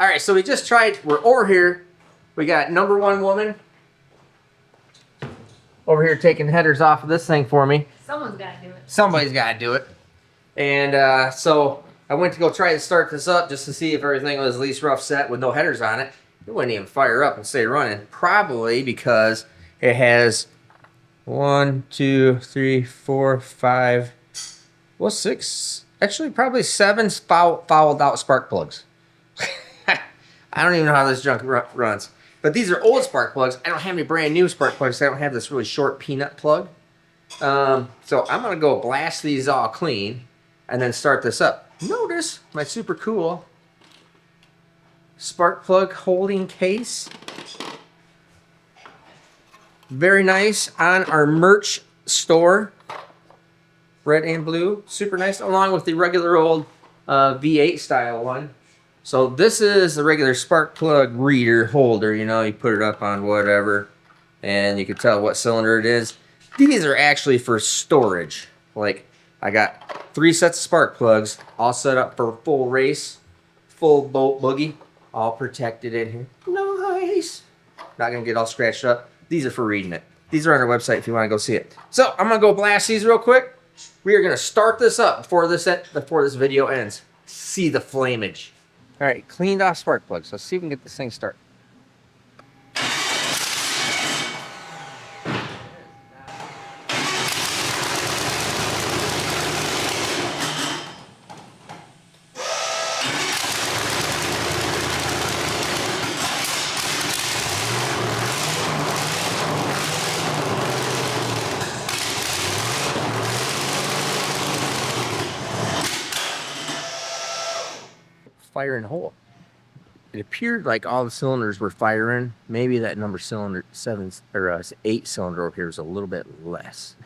All right, so we just tried, we're over here. We got number one woman over here taking headers off of this thing for me. Someone's got to do it. Somebody's got to do it. And so I went to go try to start this up just to see if everything was at least rough set with no headers on it. It wouldn't even fire up and stay running. Probably because it has 1, 2, 3, 4, 5, well, 6, actually probably 7 fouled out spark plugs. I don't even know how this junk runs. But these are old spark plugs. I don't have any brand new spark plugs. I don't have this really short peanut plug. So I'm going to go blast these all clean and then start this up. Notice my super cool spark plug holding case. Very nice on our merch store. Red and blue. Super nice. Along with the regular old V8 style one. So this is the regular spark plug reader holder. You know, you put it up on whatever and you can tell what cylinder it is. These are actually for storage. Like, I got 3 sets of spark plugs all set up for full race, full bolt boogie, all protected in here. Nice. Not gonna get all scratched up. These are for reading it. These are on our website if you want to go see it. So I'm gonna go blast these real quick. We are gonna start this up before this video ends. See the flamage. All right, cleaned off spark plugs. Let's see if we can get this thing started. Firing hole. It appeared like all the cylinders were firing. Maybe that number cylinder 7 or 8 cylinder over here is a little bit less.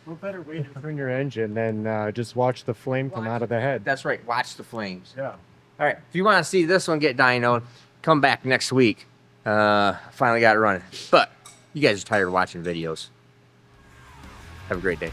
What better way to turn your engine than just watch the flame come out of the head? That's right. Watch the flames. Yeah. All right. If you want to see this one get dynoed, come back next week. Finally got it running. But you guys are tired of watching videos. Have a great day.